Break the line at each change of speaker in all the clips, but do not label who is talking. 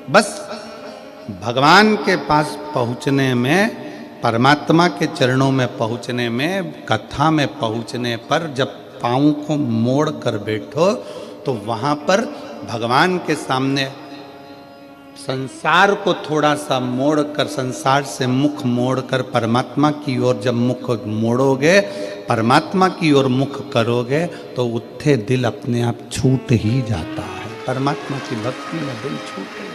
बस भगवान के पास पहुंचने में, परमात्मा के चरणों में पहुंचने में, कथा में पहुंचने पर जब पाँव को मोड़ कर बैठो तो वहाँ पर भगवान के सामने संसार को थोड़ा सा मोड़कर, संसार से मुख मोड़कर परमात्मा की ओर जब मुख मोड़ोगे, परमात्मा की ओर मुख करोगे तो उत्थे दिल अपने आप छूट ही जाता है। परमात्मा की भक्ति में दिल छूटे।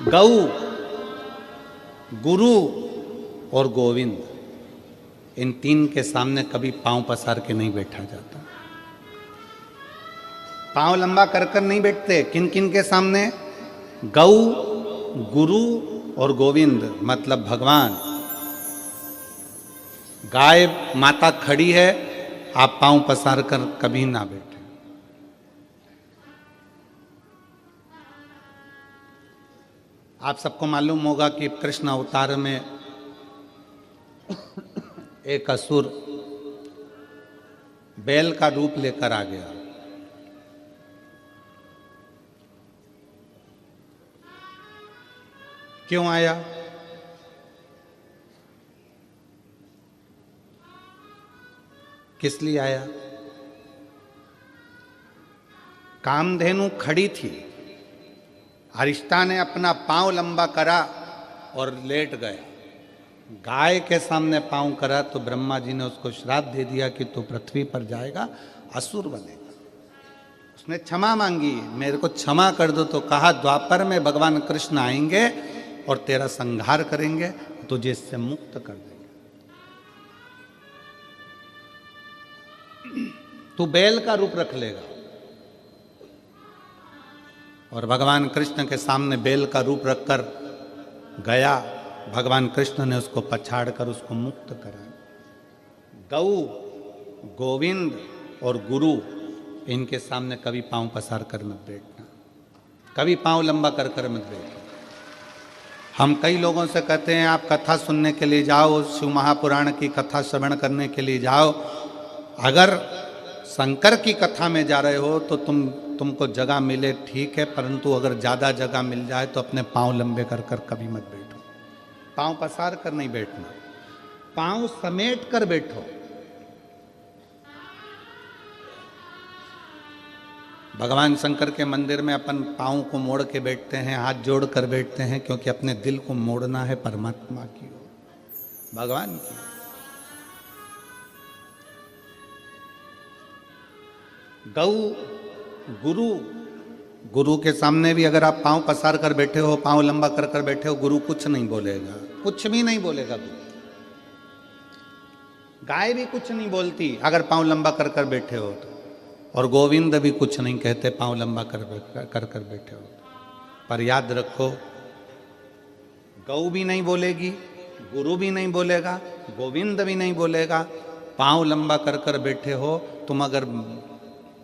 गौ, गुरु और गोविंद, इन तीन के सामने कभी पांव पसार के नहीं बैठा जाता। पांव लंबा कर कर नहीं बैठते। किन किन के सामने? गौ, गुरु और गोविंद, मतलब भगवान। गाय माता खड़ी है, आप पांव पसार कर कभी ना बैठे। आप सबको मालूम होगा कि कृष्ण अवतार में एक असुर बैल का रूप लेकर आ गया। क्यों आया? किस लिए आया? कामधेनु खड़ी थी, अरिष्टा ने अपना पांव लंबा करा और लेट गया। गाय के सामने पांव करा तो ब्रह्मा जी ने उसको श्राप दे दिया कि तू पृथ्वी पर जाएगा, असुर बनेगा। उसने क्षमा मांगी, मेरे को क्षमा कर दो। तो कहा द्वापर में भगवान कृष्ण आएंगे और तेरा संहार करेंगे, तुझे इससे मुक्त कर देंगे। तू बैल का रूप रख लेगा। और भगवान कृष्ण के सामने बैल का रूप रखकर गया। भगवान कृष्ण ने उसको पछाड़ कर उसको मुक्त करा। गौ, गोविंद और गुरु, इनके सामने कभी पांव पसार कर मत बैठना, कभी पांव लंबा कर कर मत बैठना। हम कई लोगों से कहते हैं आप कथा सुनने के लिए जाओ, शिव महापुराण की कथा श्रवण करने के लिए जाओ। अगर शंकर की कथा में जा रहे हो तो तुमको जगह मिले ठीक है, परंतु अगर ज़्यादा जगह मिल जाए तो अपने पांव लंबे कर कर कभी मत बैठो। पांव पसार कर नहीं बैठना, पांव समेट कर बैठो। भगवान शंकर के मंदिर में अपन पांव को मोड़ के बैठते हैं, हाथ जोड़ कर बैठते हैं, क्योंकि अपने दिल को मोड़ना है परमात्मा की ओर, भगवान की। गौ, गुरु, गुरु के सामने भी अगर आप पांव पसार कर बैठे हो, पांव लंबा कर कर बैठे हो, गुरु कुछ नहीं बोलेगा, कुछ भी नहीं बोलेगा गुरु। गाय भी कुछ नहीं बोलती अगर पांव लंबा कर कर बैठे हो तो, और गोविंद भी कुछ नहीं कहते पांव लंबा कर कर बैठे हो। पर याद रखो, गौ भी नहीं बोलेगी, गुरु भी नहीं बोलेगा, गोविंद भी नहीं बोलेगा। पांव लंबा कर कर बैठे हो तुम, अगर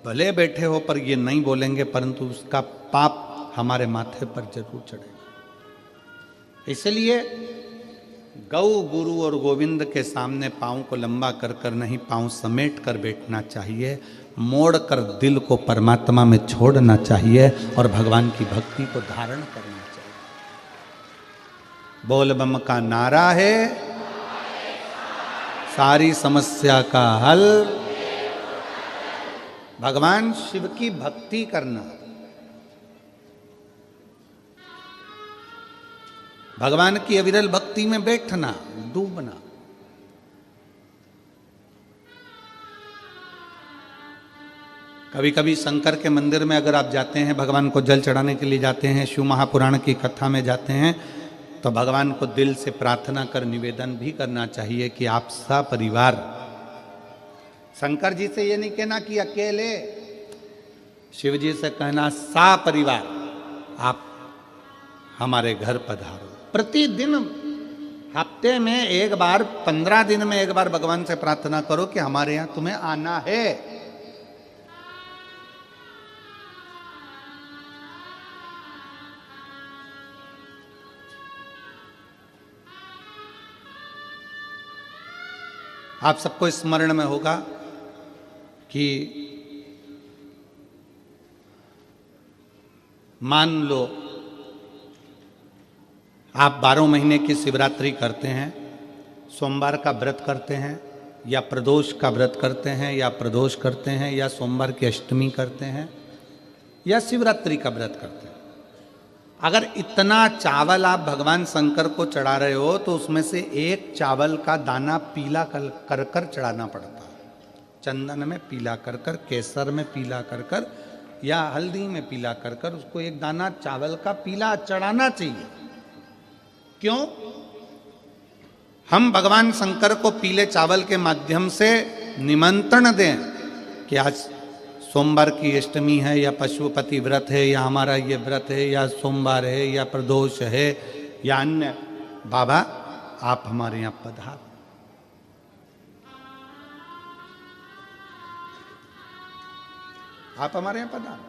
भले बैठे हो पर ये नहीं बोलेंगे, परंतु उसका पाप हमारे माथे पर जरूर चढ़ेगा। इसलिए गौ, गुरु और गोविंद के सामने पांव को लंबा कर कर नहीं, पांव समेट कर बैठना चाहिए। मोड़ कर दिल को परमात्मा में छोड़ना चाहिए और भगवान की भक्ति को धारण करना चाहिए। बोल बम का नारा है, सारी समस्या का हल। भगवान शिव की भक्ति करना, भगवान की अविरल भक्ति में बैठना, डूबना। कभी कभी शंकर के मंदिर में अगर आप जाते हैं, भगवान को जल चढ़ाने के लिए जाते हैं, शिव महापुराण की कथा में जाते हैं, तो भगवान को दिल से प्रार्थना कर निवेदन भी करना चाहिए कि आप सपरिवार, शंकर जी से ये नहीं कहना कि अकेले, शिव जी से कहना सपरिवार आप हमारे घर पधारो। प्रतिदिन, हफ्ते में एक बार, 15 दिन में एक बार भगवान से प्रार्थना करो कि हमारे यहां तुम्हें आना है। आप सबको स्मरण में होगा कि मान लो आप 12 महीने की शिवरात्रि करते हैं, सोमवार का व्रत करते हैं, या प्रदोष का व्रत करते हैं, या प्रदोष करते हैं, या सोमवार की अष्टमी करते हैं, या शिवरात्रि का व्रत करते हैं। अगर इतना चावल आप भगवान शंकर को चढ़ा रहे हो तो उसमें से एक चावल का दाना पीला कर कर चढ़ाना पड़ता है। चंदन में पीला कर कर, केसर में पीला कर कर, या हल्दी में पीला कर कर उसको एक दाना चावल का पीला चढ़ाना चाहिए। क्यों? हम भगवान शंकर को पीले चावल के माध्यम से निमंत्रण दें कि आज सोमवार की अष्टमी है, या पशुपति व्रत है, या हमारा ये व्रत है, या सोमवार है, या प्रदोष है, या अन्य, बाबा आप हमारे यहां पधार। आप हमारे यहां पधार,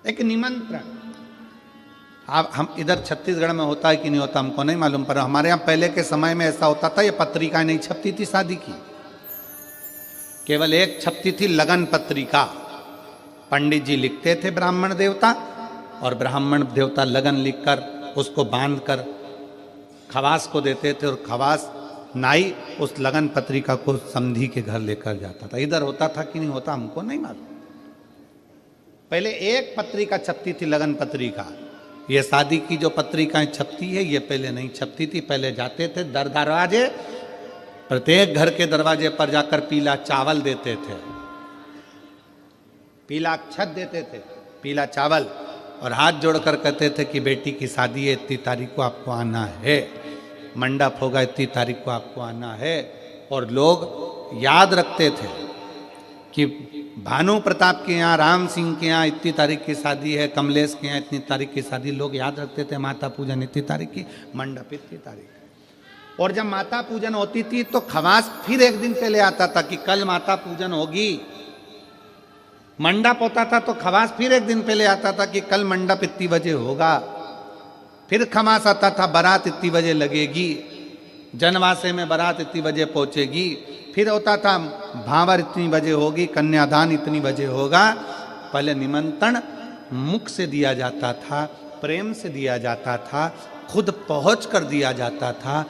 एक निमंत्रण। आप हम इधर छत्तीसगढ़ में होता है कि नहीं होता हमको नहीं मालूम, पर हमारे यहाँ पहले के समय में ऐसा होता था, ये पत्रिका नहीं छपती थी शादी की, केवल एक छपती थी लगन पत्रिका। पंडित जी लिखते थे ब्राह्मण देवता, और ब्राह्मण देवता लगन लिखकर उसको बांधकर खवास को देते थे, और खवास नाई उस लगन पत्रिका को समधी के घर लेकर जाता था। इधर होता था कि नहीं होता हमको नहीं मालूम। पहले एक पत्रिका छपती थी, लगन पत्रिका। ये शादी की जो पत्रिकाएं छपती है ये पहले नहीं छपती थी। पहले जाते थे दर दरवाजे, प्रत्येक घर के दरवाजे पर जाकर पीला चावल देते थे, पीला अक्षत देते थे, पीला चावल, और हाथ जोड़कर कहते थे कि बेटी की शादी है, इतनी तारीख को आपको आना है, मंडप होगा, इतनी तारीख को आपको आना है। और लोग याद रखते थे कि भानु प्रताप के यहाँ, राम सिंह के यहाँ इतनी तारीख की शादी है, कमलेश के यहाँ इतनी तारीख की शादी, लोग याद रखते थे। माता पूजन इतनी तारीख की, मंडप इतनी तारीख। और जब माता पूजन होती थी तो खवास फिर एक दिन पहले आता था कि कल माता पूजन होगी। मंडप होता था तो खवास फिर एक दिन पहले आता था कि कल मंडप इतनी बजे होगा। फिर खवास आता था बारात इतनी बजे लगेगी, जनवासे में बारात इतनी बजे पहुंचेगी। फिर होता था भावर इतनी बजे होगी, कन्यादान इतनी बजे होगा। पहले निमंत्रण मुख से दिया जाता था, प्रेम से दिया जाता था, खुद पहुंच कर दिया जाता था,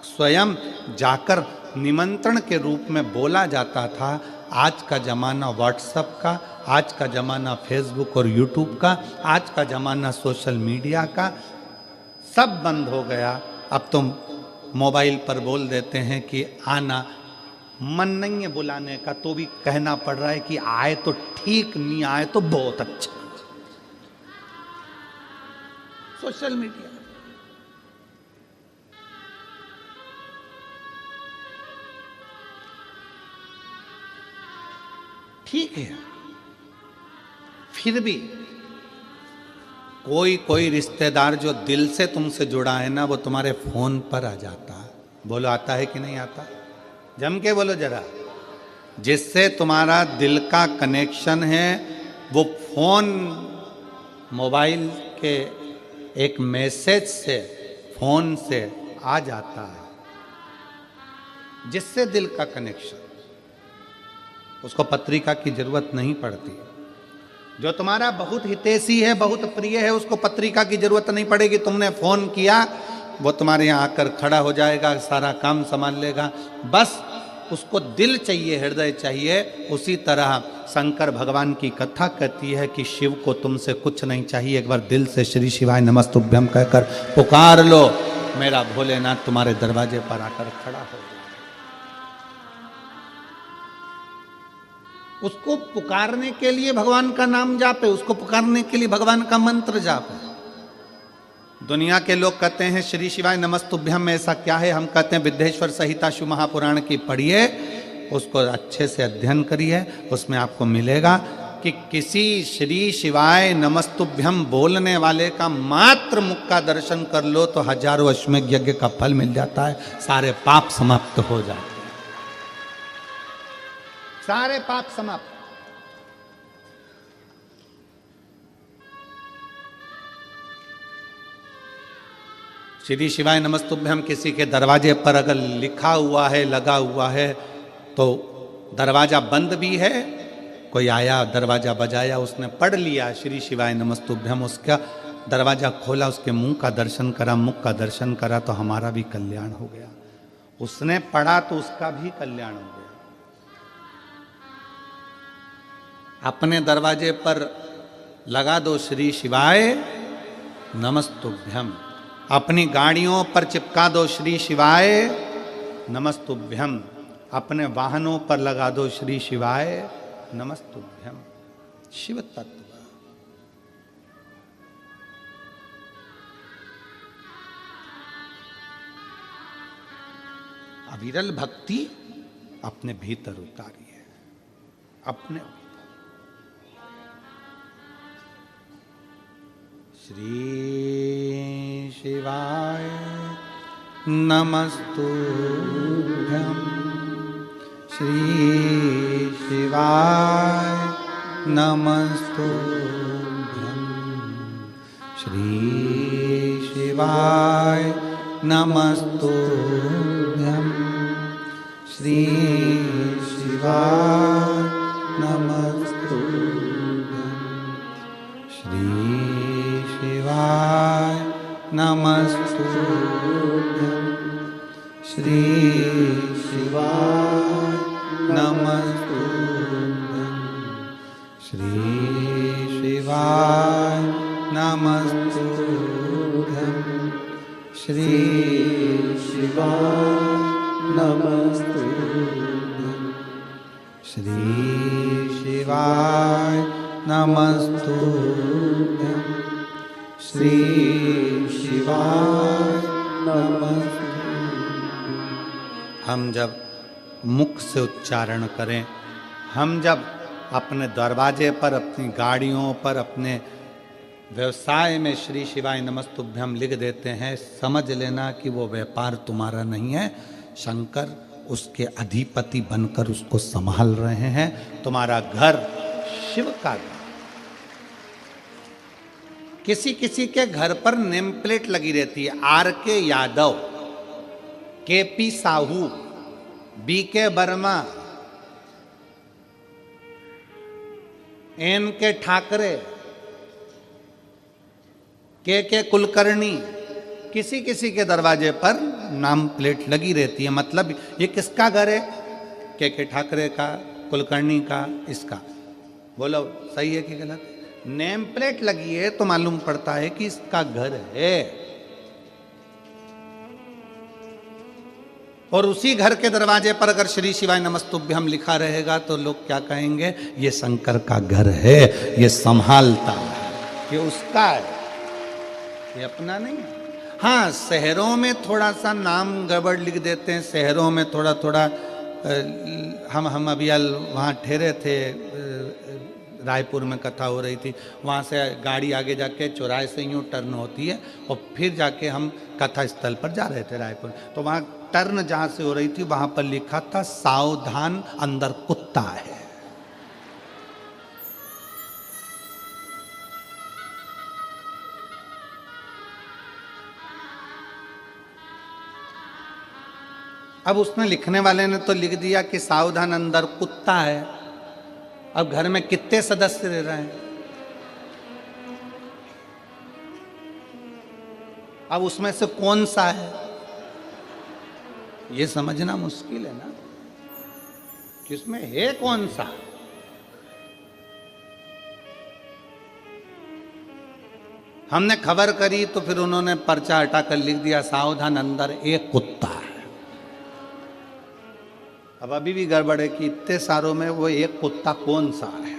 स्वयं जाकर निमंत्रण के रूप में बोला जाता था। आज का ज़माना व्हाट्सएप का, आज का ज़माना फेसबुक और यूट्यूब का, आज का ज़माना सोशल मीडिया का, सब बंद हो गया। अब तुम मोबाइल पर बोल देते हैं कि आना, मन नहीं है बुलाने का तो भी कहना पड़ रहा है कि आए तो ठीक, नहीं आए तो बहुत अच्छा। सोशल मीडिया ठीक है, फिर भी कोई रिश्तेदार जो दिल से तुमसे जुड़ा है ना, वो तुम्हारे फोन पर आ जाता है। बोलो आता है कि नहीं आता? जम के बोलो जरा। जिससे तुम्हारा दिल का कनेक्शन है वो फोन, मोबाइल के एक मैसेज से, फोन से आ जाता है। जिससे दिल का कनेक्शन, उसको पत्रिका की जरूरत नहीं पड़ती। जो तुम्हारा बहुत हितैषी है, बहुत प्रिय है, उसको पत्रिका की जरूरत नहीं पड़ेगी। तुमने फोन किया, वो तुम्हारे यहाँ आकर खड़ा हो जाएगा, सारा काम संभाल लेगा। बस उसको दिल चाहिए, हृदय चाहिए। उसी तरह शंकर भगवान की कथा कहती है कि शिव को तुमसे कुछ नहीं चाहिए, एक बार दिल से श्री शिवाय नमस्तुभ्यम कहकर पुकार लो, मेरा भोलेनाथ तुम्हारे दरवाजे पर आकर खड़ा हो। उसको पुकारने के लिए भगवान का नाम जाप है, उसको पुकारने के लिए भगवान का मंत्र जाप है। दुनिया के लोग कहते हैं श्री शिवाय नमस्तुभ्यम में ऐसा क्या है? हम कहते हैं विद्येश्वर संहिता शिव महापुराण की पढ़िए, उसको अच्छे से अध्ययन करिए, उसमें आपको मिलेगा कि किसी श्री शिवाय नमस्तुभ्यम बोलने वाले का मात्र मुख का दर्शन कर लो तो हजारों अश्वमेध यज्ञ का फल मिल जाता है, सारे पाप समाप्त हो जाते हैं, सारे पाप समाप्त। श्री शिवाय नमस्तुभ्यम किसी के दरवाजे पर अगर लिखा हुआ है, लगा हुआ है, तो दरवाजा बंद भी है कोई आया, दरवाजा बजाया, उसने पढ़ लिया श्री शिवाय नमस्तुभ्यम, उसका दरवाजा खोला, उसके मुंह का दर्शन करा, मुख का दर्शन करा, तो हमारा भी कल्याण हो गया। उसने पढ़ा तो उसका भी कल्याण हो गया। अपने दरवाजे पर लगा दो श्री शिवाय नमस्तुभ्यम, अपनी गाड़ियों पर चिपका दो श्री शिवाय नमस्तुभ्यम, अपने वाहनों पर लगा दो श्री शिवाय नमस्तुभ्यम। शिव तत्व अविरल भक्ति अपने भीतर उतारिए, अपने श्री शिवाय नमस्तुभ्यम, श्री शिवाय नमस्तुभ्यम, श्री शिवाय नमस्तुभ्यम, श्री शिवाय नमस्तुभ्यम, श्री शिवाय नमस्तुभ्यम, श्री शिवाय नमस्तुभ्यम, श्री शिवाय नमस्तुभ्यम, श्री शिवाय नमस्तुभ्यम, श्री शिवाय नमस्तुभ्यम, श्री शिवाय नमस्तुभ्यम। हम जब मुख से उच्चारण करें, हम जब अपने दरवाजे पर, अपनी गाड़ियों पर, अपने व्यवसाय में श्री शिवाय नमस्तुभ्यम लिख देते हैं, समझ लेना कि वो व्यापार तुम्हारा नहीं है, शंकर उसके अधिपति बनकर उसको संभाल रहे हैं। तुम्हारा घर शिव का घर। किसी किसी के घर पर नेम प्लेट लगी रहती है, आर के यादव, के पी साहू, बी के वर्मा, एन के ठाकरे, के कुलकर्णी। किसी किसी के दरवाजे पर नाम प्लेट लगी रहती है, मतलब ये किसका घर है? के ठाकरे का, कुलकर्णी का, इसका। बोलो सही है कि गलत? नेम प्लेट लगी है तो मालूम पड़ता है कि इसका घर है। और उसी घर के दरवाजे पर अगर श्री शिवाय नमस्तुभ्यम लिखा रहेगा तो लोग क्या कहेंगे? ये शंकर का घर है, ये संभालता है, ये उसका है, ये अपना नहीं है। हाँ, शहरों में थोड़ा सा नाम गड़बड़ लिख देते हैं, शहरों में थोड़ा थोड़ा। हम अभी वहाँ ठहरे थे, रायपुर में कथा हो रही थी, वहाँ से गाड़ी आगे जाके चौराहे से यूँ टर्न होती है और फिर जाके हम कथा स्थल पर जा रहे थे रायपुर। तो वहाँ टर्न जहाँ से हो रही थी वहाँ पर लिखा था सावधान अंदर कुत्ता है। अब उसने, लिखने वाले ने तो लिख दिया कि सावधान अंदर कुत्ता है। अब घर में कितने सदस्य रह रहे हैं? अब उसमें से कौन सा है ये समझना मुश्किल है ना, कि उसमें है कौन सा। हमने खबर करी तो फिर उन्होंने पर्चा हटाकर लिख दिया सावधान अंदर एक कुत्ता है। अब अभी भी गड़बड़ है कि इतने सारों में वो एक कुत्ता कौन सा है।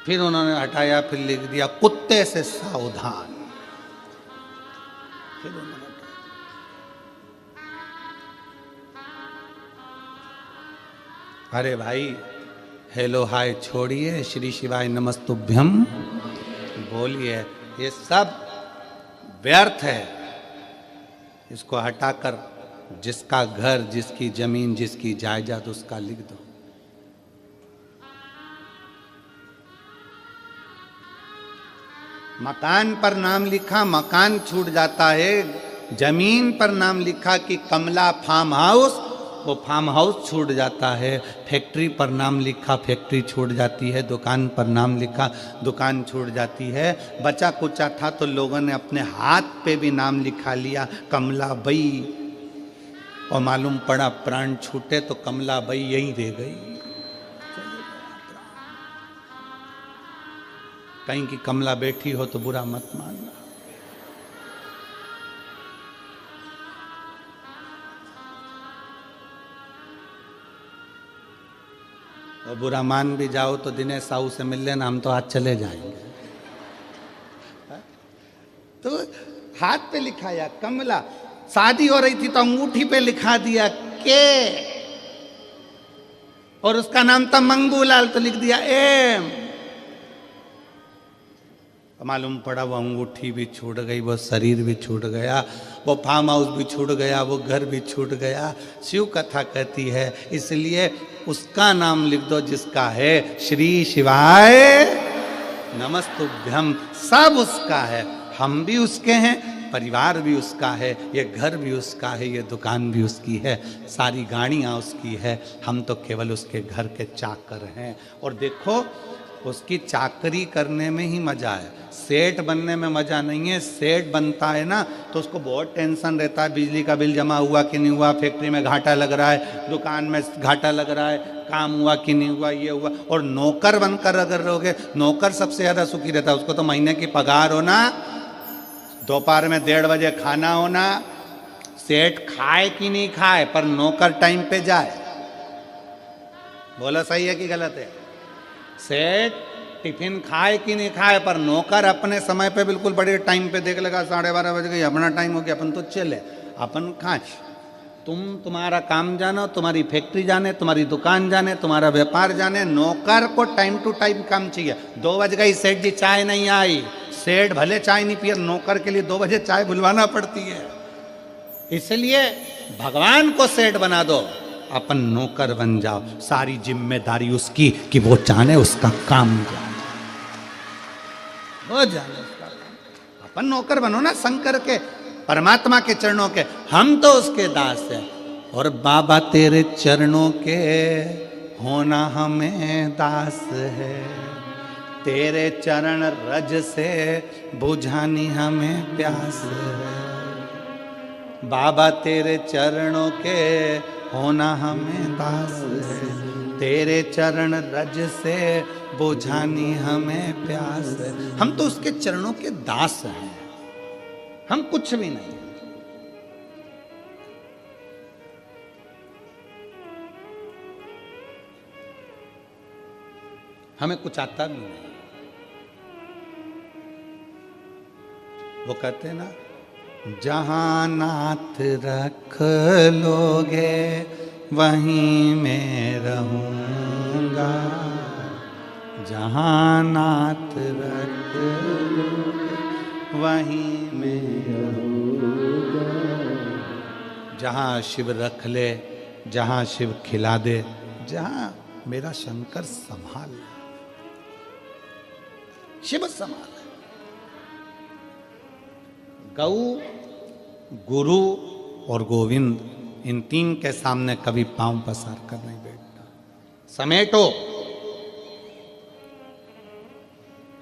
फिर उन्होंने हटाया, फिर लिख दिया कुत्ते से सावधान। फिर उन्होंने, अरे भाई हेलो हाय छोड़िए, श्री शिवाय नमस्तुभ्यम बोलिए। ये सब व्यर्थ है। इसको हटाकर जिसका घर, जिसकी जमीन, जिसकी जायदाद उसका लिख दो। मकान पर नाम लिखा, मकान छूट जाता है। जमीन पर नाम लिखा कि कमला फार्म हाउस, वो फार्म हाउस छूट जाता है, फैक्ट्री पर नाम लिखा फैक्ट्री छूट जाती है, दुकान पर नाम लिखा दुकान छूट जाती है। बचा कुचा था तो लोगों ने अपने हाथ पे भी नाम लिखा लिया कमलाबाई, और मालूम पड़ा प्राण छूटे तो कमलाबाई यहीं रह गई। कहीं की कमला बैठी हो तो बुरा मत मानना। और बुरा मान भी जाओ तो दिनेश साहू से मिल लेना, हम तो आज चले जाएंगे। तो हाथ पे लिखाया कमला, शादी हो रही थी तो अंगूठी पे लिखा दिया के, और उसका नाम था मंगूलाल तो लिख दिया एम। मालूम पड़ा वो अंगूठी भी छूट गई, वो शरीर भी छूट गया, वो फार्म हाउस भी छूट गया, वो घर भी छूट गया। शिव कथा कहती है इसलिए उसका नाम लिख दो जिसका है श्री शिवाय नमस्तुभ्यम। सब उसका है, हम भी उसके हैं, परिवार भी उसका है, ये घर भी उसका है, ये दुकान भी उसकी है, सारी गाड़ियाँ उसकी है, हम तो केवल उसके घर के चाकर हैं। और देखो उसकी चाकरी करने में ही मजा है, सेठ बनने में मजा नहीं है। सेठ बनता है ना तो उसको बहुत टेंशन रहता है, बिजली का बिल जमा हुआ कि नहीं हुआ, फैक्ट्री में घाटा लग रहा है, दुकान में घाटा लग रहा है, काम हुआ कि नहीं हुआ, ये हुआ। और नौकर बनकर अगर रहोगे, नौकर सबसे ज्यादा सुखी रहता है, उसको तो महीने की पगार होना, दोपहर में 1:30 बजे खाना होना, सेठ खाए कि नहीं खाए पर नौकर टाइम पे जाए। बोलो सही है कि गलत है? सेठ टिफिन खाए कि नहीं खाए पर नौकर अपने समय पे बिल्कुल बड़े टाइम पे देख लेगा, 12:30 बज गई, अपना टाइम हो गया, अपन तो चले, अपन खाए। तुम्हारा काम जानो, तुम्हारी फैक्ट्री जाने, तुम्हारी दुकान जाने, तुम्हारा व्यापार जाने, नौकर को टाइम टू टाइम काम चाहिए। 2 बज गई, सेठ जी चाय नहीं आई, सेठ भले चाय नहीं पिए, नौकर के लिए 2 बजे चाय बुलवाना पड़ती है। इसलिए भगवान को सेठ बना दो, अपन नौकर बन जाओ, सारी जिम्मेदारी उसकी कि वो जाने उसका काम जाने, वो जाने उसका काम। अपन नौकर बनो ना शंकर के, परमात्मा के चरणों के, हम तो उसके दास हैं। और बाबा तेरे चरणों के होना हमें दास है, तेरे चरण रज से बुझानी हमें प्यास है। बाबा तेरे चरणों के होना हमें दास है, तेरे चरण रज से बुझानी हमें प्यास है। हम तो उसके चरणों के दास हैं, हम कुछ भी नहीं। हमें कुछ आता भी नहीं। वो कहते ना, जहां नाथ रख लोगे वहीं मैं रहूंगा, जहां नाथ रख लोगे वहीं मैं रहूंगा। जहां शिव रख ले, जहां शिव खिला दे, जहां मेरा शंकर संभाल, शिव संभाल। गौ, गुरु और गोविंद, इन 3 के सामने कभी पांव पसार कर नहीं बैठना। समेटो,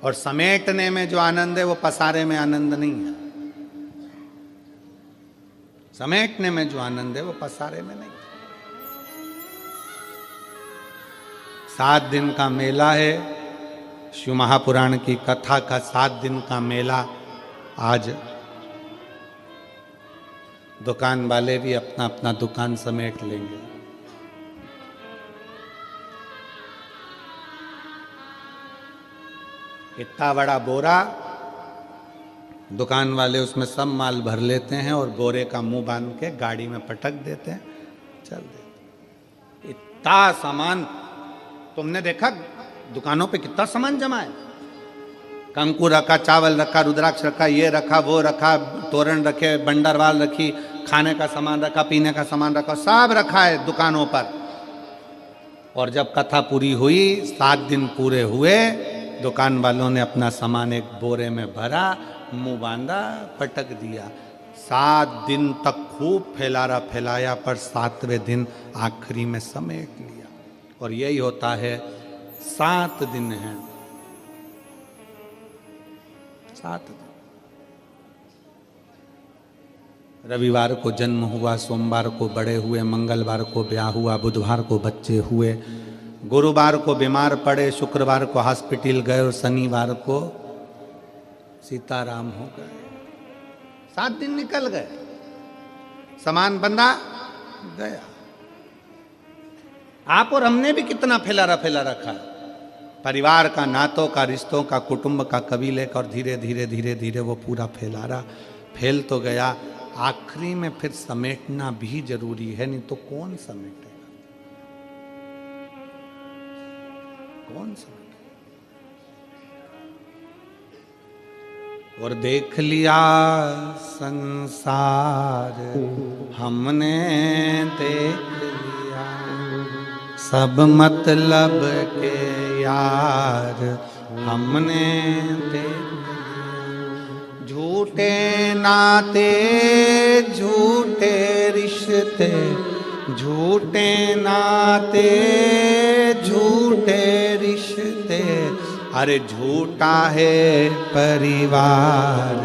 और समेटने में जो आनंद है वो पसारे में आनंद नहीं है। समेटने में जो आनंद है वो पसारे में नहीं। 7 दिन का मेला है, शिव महापुराण की कथा का 7 दिन का मेला। आज दुकान वाले भी अपना अपना दुकान समेट लेंगे। इतना बड़ा बोरा, दुकान वाले उसमें सब माल भर लेते हैं और बोरे का मुंह बांध के गाड़ी में पटक देते हैं, चल देते। इतना सामान तुमने देखा दुकानों पे कितना सामान जमा है? कंकु रखा, चावल रखा, रुद्राक्ष रखा, ये रखा, वो रखा, तोरण रखे, बंडरवाल रखी, खाने का सामान रखा, पीने का सामान रखा, सब रखा है दुकानों पर। और जब कथा पूरी हुई, 7 दिन पूरे हुए, दुकान वालों ने अपना सामान एक बोरे में भरा, मुंह बांधा, पटक दिया। 7 दिन तक खूब फैलाया, पर 7वें दिन आखिरी में समेट लिया। और यही होता है, 7 दिन हैं, 7 दिन। रविवार को जन्म हुआ, सोमवार को बड़े हुए, मंगलवार को ब्याह हुआ, बुधवार को बच्चे हुए, गुरुवार को बीमार पड़े, शुक्रवार को हॉस्पिटल गए और शनिवार को सीताराम हो गए। 7 दिन निकल गए, सामान बंधा गया। आप और हमने भी कितना फैला रखा, परिवार का, नातों का, रिश्तों का, कुटुंब का, कबीले का, और धीरे धीरे वो पूरा फैल तो गया। आखिरी में फिर समेटना भी जरूरी है, नहीं तो कौन समेटेगा, कौन समेटेगा। और देख लिया संसार हमने, देख लिया सब मतलब के यार हमने देख लिया। झूठे नाते, झूठे रिश्ते, झूठे नाते, झूठे रिश्ते, अरे झूठा है परिवार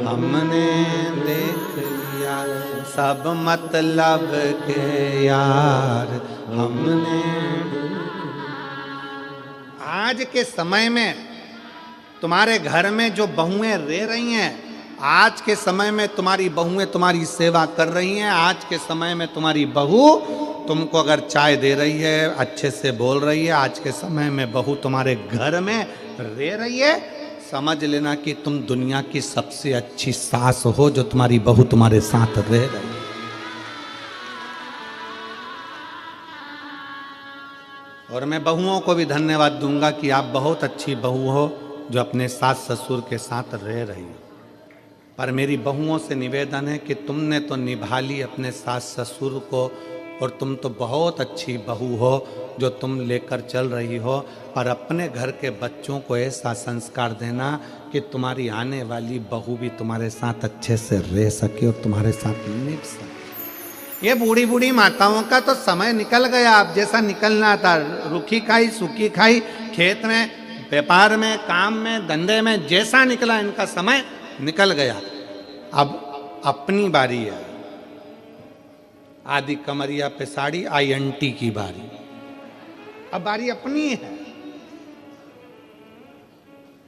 हमने देख लिया। सब मतलब के यार हमने। आज के समय में तुम्हारे घर में जो बहुएं रह रही हैं, आज के समय में तुम्हारी बहुएं तुम्हारी सेवा कर रही हैं। आज के समय में तुम्हारी बहू तुमको अगर चाय दे रही है, अच्छे से बोल रही है, आज के समय में बहू तुम्हारे घर में रह रही है, समझ लेना कि तुम दुनिया की सबसे अच्छी सास हो, जो तुम्हारी बहू तुम्हारे साथ रह रही है। और मैं बहुओं को भी धन्यवाद दूंगा कि आप बहुत अच्छी बहू हो, जो अपने सास ससुर के साथ रह रही हो। पर मेरी बहुओं से निवेदन है कि तुमने तो निभा ली अपने सास ससुर को, और तुम तो बहुत अच्छी बहू हो जो तुम लेकर चल रही हो, पर अपने घर के बच्चों को ऐसा संस्कार देना कि तुम्हारी आने वाली बहू भी तुम्हारे साथ अच्छे से रह सके और तुम्हारे साथ निभ सके। ये बूढ़ी बूढ़ी माताओं का तो समय निकल गया, अब जैसा निकलना था, रूखी खाई सूखी खाई, खेत में, व्यापार में, काम में, धंधे में, जैसा निकला इनका समय निकल गया। अब अपनी बारी है। आदि कमरिया पे साड़ी, INT की बारी, अब बारी अपनी है।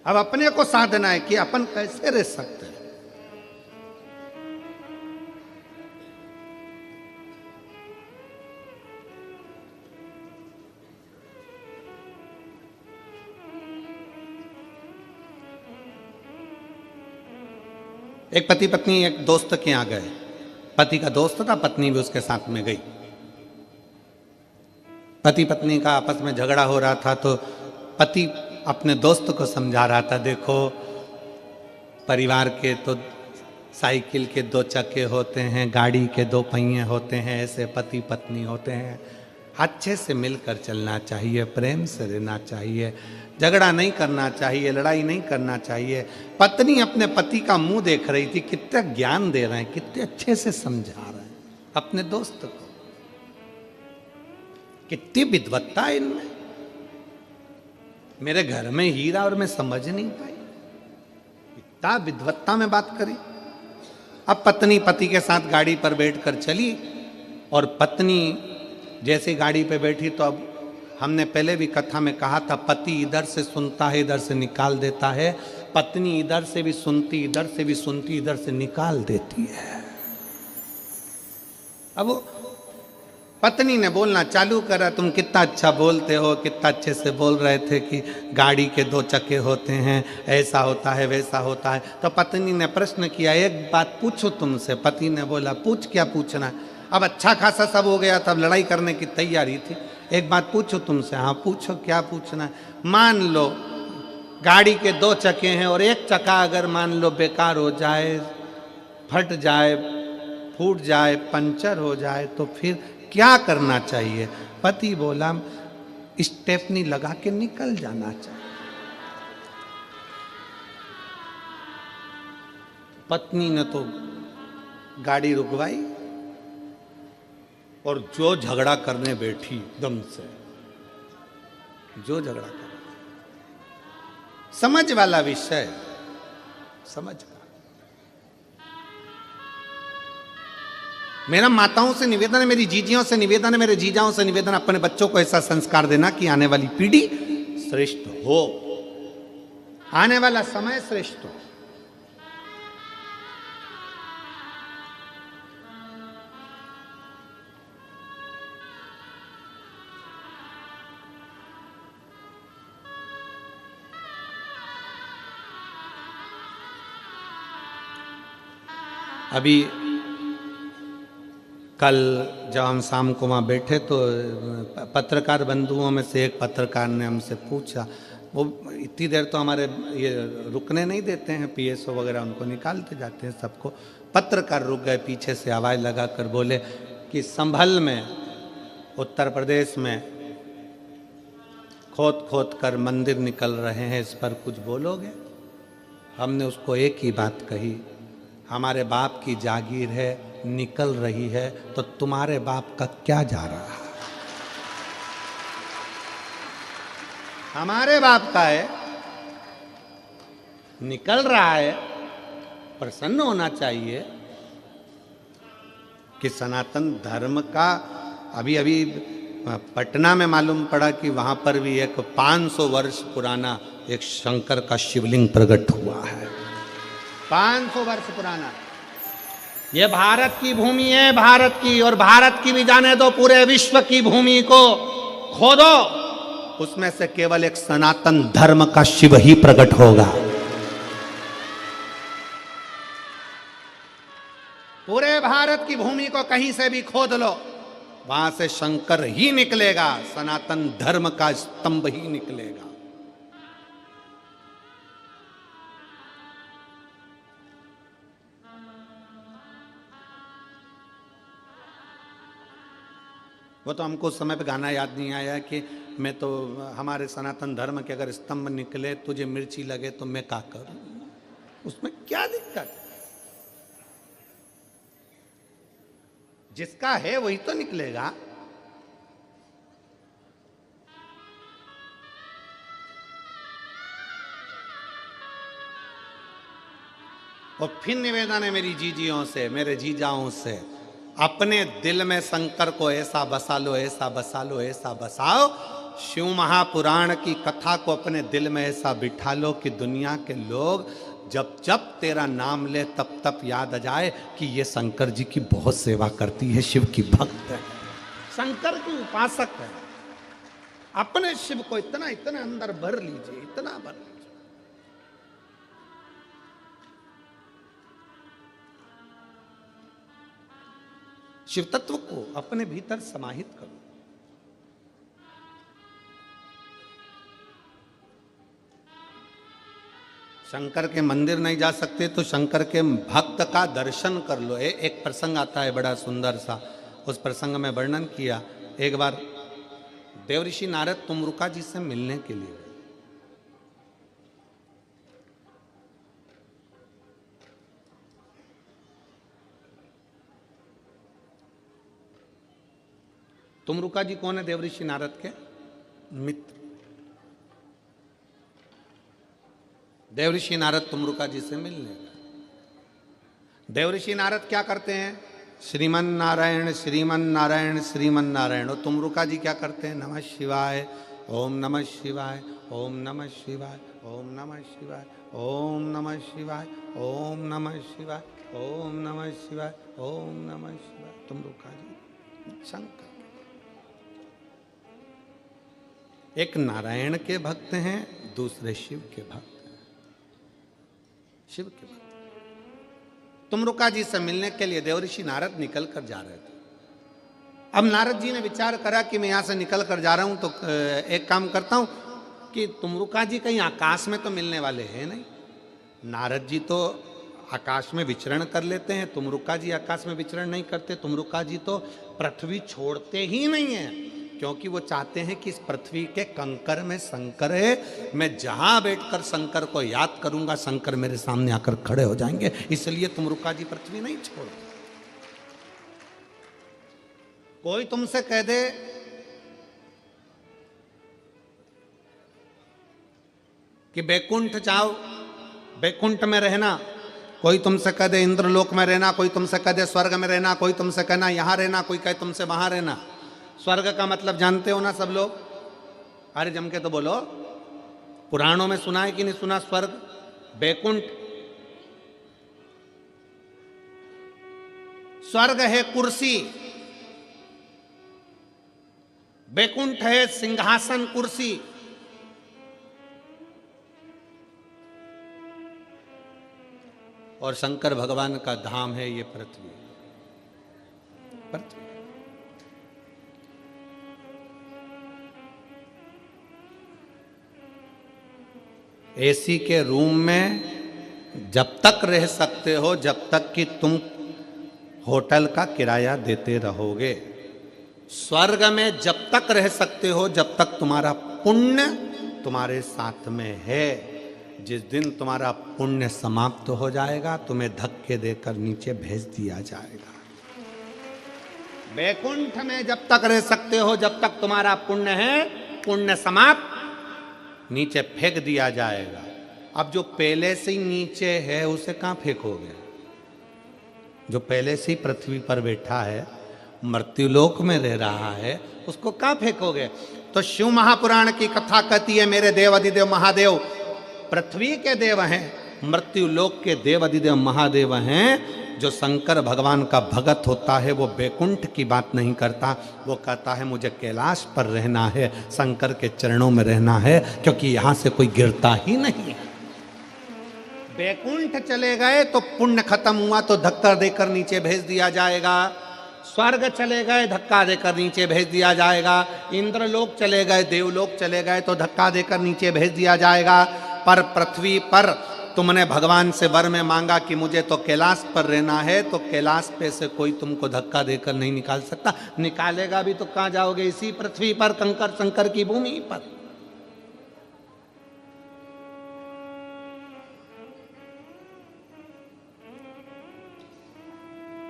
अब अपने को साधना है कि अपन कैसे रह सकते हैं। एक पति पत्नी एक दोस्त के यहाँ गए। पति का दोस्त था, पत्नी भी उसके साथ में गई। पति पत्नी का आपस में झगड़ा हो रहा था, तो पति अपने दोस्त को समझा रहा था, देखो परिवार के तो साइकिल के 2 चक्के होते हैं, गाड़ी के 2 पहिए होते हैं, ऐसे पति पत्नी होते हैं। अच्छे से मिलकर चलना चाहिए, प्रेम से रहना चाहिए, झगड़ा नहीं करना चाहिए, लड़ाई नहीं करना चाहिए। पत्नी अपने पति का मुंह देख रही थी, कितना ज्ञान दे रहे हैं, कितने अच्छे से समझा रहे हैं अपने दोस्त को, कितनी विद्वत्ता है इनमें। मेरे घर में हीरा और मैं समझ नहीं पाई, इतना विद्वत्ता में बात करी। अब पत्नी पति के साथ गाड़ी पर बैठकर चली, और पत्नी जैसे गाड़ी पे बैठी तो अब हमने पहले भी कथा में कहा था, पति इधर से सुनता है इधर से निकाल देता है, पत्नी इधर से भी सुनती इधर से भी सुनती इधर से निकाल देती है। अब पत्नी ने बोलना चालू करा, तुम कितना अच्छा बोलते हो, कितना अच्छे से बोल रहे थे कि गाड़ी के 2 चक्के होते हैं, ऐसा होता है वैसा होता है। तो पत्नी ने प्रश्न किया, एक बात पूछो तुमसे। पति ने बोला, पूछ, क्या पूछना है। अब अच्छा खासा सब हो गया था, अब लड़ाई करने की तैयारी थी। एक बात पूछो तुमसे। हाँ पूछो, क्या पूछना है। मान लो गाड़ी के 2 चक्के हैं, और एक चक्का अगर मान लो बेकार हो जाए, फट जाए, फूट जाए, पंचर हो जाए, तो फिर क्या करना चाहिए। पति बोला, स्टेपनी लगा के निकल जाना चाहिए। पत्नी ने तो गाड़ी रुकवाई और जो झगड़ा करने बैठी एकदम से, जो झगड़ा कर, समझ वाला विषय, समझ का। मेरा माताओं से निवेदन है, मेरी जीजियों से निवेदन है, मेरे जीजाओं से निवेदन, अपने बच्चों को ऐसा संस्कार देना कि आने वाली पीढ़ी श्रेष्ठ हो, आने वाला समय श्रेष्ठ हो। अभी कल जब हम शाम को वहाँ बैठे तो पत्रकार बंधुओं में से एक पत्रकार ने हमसे पूछा, वो इतनी देर तो हमारे ये रुकने नहीं देते हैं, पीएसओ वगैरह उनको निकालते जाते हैं सबको। पत्रकार रुक गए, पीछे से आवाज़ लगा कर बोले कि संभल में उत्तर प्रदेश में खोद खोद कर मंदिर निकल रहे हैं, इस पर कुछ बोलोगे? हमने उसको एक ही बात कही, हमारे बाप की जागीर है, निकल रही है, तो तुम्हारे बाप का क्या जा रहा है? हमारे बाप का है, निकल रहा है, प्रसन्न होना चाहिए कि सनातन धर्म का। अभी अभी पटना में मालूम पड़ा कि वहां पर भी एक 500 वर्ष पुराना एक शंकर का शिवलिंग प्रकट हुआ है, 500 वर्ष पुराना। ये भारत की भूमि है, भारत की, और भारत की भी जाने दो, पूरे विश्व की भूमि को खोदो, उसमें से केवल एक सनातन धर्म का शिव ही प्रकट होगा। पूरे भारत की भूमि को कहीं से भी खोद लो, वहां से शंकर ही निकलेगा, सनातन धर्म का स्तंभ ही निकलेगा। वो तो हमको उस समय पे गाना याद नहीं आया कि मैं तो, हमारे सनातन धर्म के अगर स्तंभ निकले, तुझे मिर्ची लगे तो मैं क्या करूं? उसमें क्या दिक्कत? जिसका है वही तो निकलेगा। और फिर निवेदन है मेरी जीजियों से, मेरे जीजाओं से, अपने दिल में शंकर को ऐसा बसा लो, ऐसा बसा लो, ऐसा बसाओ, शिव महापुराण की कथा को अपने दिल में ऐसा बिठा लो कि दुनिया के लोग जब जब तेरा नाम ले तब तब याद आ जाए कि ये शंकर जी की बहुत सेवा करती है, शिव की भक्त है, शंकर की उपासक है। अपने शिव को इतना इतना अंदर भर लीजिए, इतना भर लीजिए। शिव तत्व को अपने भीतर समाहित करो। शंकर के मंदिर नहीं जा सकते तो शंकर के भक्त का दर्शन कर लो। एक प्रसंग आता है बड़ा सुंदर सा, उस प्रसंग में वर्णन किया। एक बार देवऋषि नारद तुमरुका जी से मिलने के लिए गए। तुमरुका जी कौन है? देवऋषि नारद के मित्र। देवऋषि नारद तुमरुका जी से मिलने गए। देवऋषि नारद क्या करते हैं? श्रीमन नारायण श्रीमन नारायण श्रीमन नारायण। और तुमरुका जी क्या करते हैं? नमः शिवाय, ओम नमः शिवाय, ओम नमः शिवाय, ओम नमः शिवाय, ओम नमः शिवाय, ओम नमः शिवाय, ओम नमः शिवाय, ओम नमः शिवाय। तुमरुका जी शंकर एक नारायण के भक्त हैं, दूसरे शिव के भक्त हैं, शिव के भक्त। तुमरुका जी से मिलने के लिए देवऋषि नारद निकल कर जा रहे थे। अब नारद जी ने विचार करा कि मैं यहां से निकल कर जा रहा हूं तो एक काम करता हूं कि तुमरुका जी कहीं आकाश में तो मिलने वाले हैं नहीं। नारद जी तो आकाश में विचरण कर लेते हैं, तुमरुका जी आकाश में विचरण नहीं करते। तुमरुका जी तो पृथ्वी छोड़ते ही नहीं है, क्योंकि वो चाहते हैं कि इस पृथ्वी के कंकर में शंकर है, मैं जहां बैठकर शंकर को याद करूंगा शंकर मेरे सामने आकर खड़े हो जाएंगे, इसलिए तुमरुका जी पृथ्वी नहीं छोड़ते। कोई तुमसे कह दे कि बैकुंठ जाओ, बैकुंठ में रहना, कोई तुमसे कह दे इंद्रलोक में रहना, कोई तुमसे कह दे स्वर्ग में रहना, कोई तुमसे कहना यहां रहना, कोई कहे तुमसे वहां रहना। स्वर्ग का मतलब जानते हो ना सब लोग? अरे जम के तो बोलो, पुराणों में सुना है कि नहीं सुना? स्वर्ग, बैकुंठ। स्वर्ग है कुर्सी, बैकुंठ है सिंहासन कुर्सी। और शंकर भगवान का धाम है ये पृथ्वी। पृथ्वी एसी के रूम में जब तक रह सकते हो, जब तक कि तुम होटल का किराया देते रहोगे। स्वर्ग में जब तक रह सकते हो जब तक तुम्हारा पुण्य तुम्हारे साथ में है। जिस दिन तुम्हारा पुण्य समाप्त हो जाएगा, तुम्हें धक्के देकर नीचे भेज दिया जाएगा। बैकुंठ में जब तक रह सकते हो जब तक तुम्हारा पुण्य है, पुण्य समाप्त, नीचे फेंक दिया जाएगा। अब जो पहले से ही नीचे है उसे कहां फेंकोगे? जो पहले से ही पृथ्वी पर बैठा है, मृत्युलोक में रह रहा है, उसको कहां फेंकोगे? तो शिव महापुराण की कथा कहती है मेरे देव अधिदेव महादेव पृथ्वी के देव हैं, मृत्युलोक के देव अधिदेव महादेव हैं। जो शंकर भगवान का भगत होता है वो बैकुंठ की बात नहीं करता, वो कहता है मुझे कैलाश पर रहना है, शंकर के चरणों में रहना है, क्योंकि यहां से कोई गिरता ही नहीं है। बैकुंठ चले गए तो पुण्य खत्म हुआ तो धक्का देकर नीचे भेज दिया जाएगा। स्वर्ग चले गए धक्का देकर नीचे भेज दिया जाएगा। इंद्रलोक चले गए, देवलोक चले गए तो धक्का देकर नीचे भेज दिया जाएगा। पर पृथ्वी पर तुमने भगवान से वर में मांगा कि मुझे तो कैलाश पर रहना है, तो कैलाश पे से कोई तुमको धक्का देकर नहीं निकाल सकता। निकालेगा भी तो कहां जाओगे? इसी पृथ्वी पर, कंकर शंकर की भूमि पर।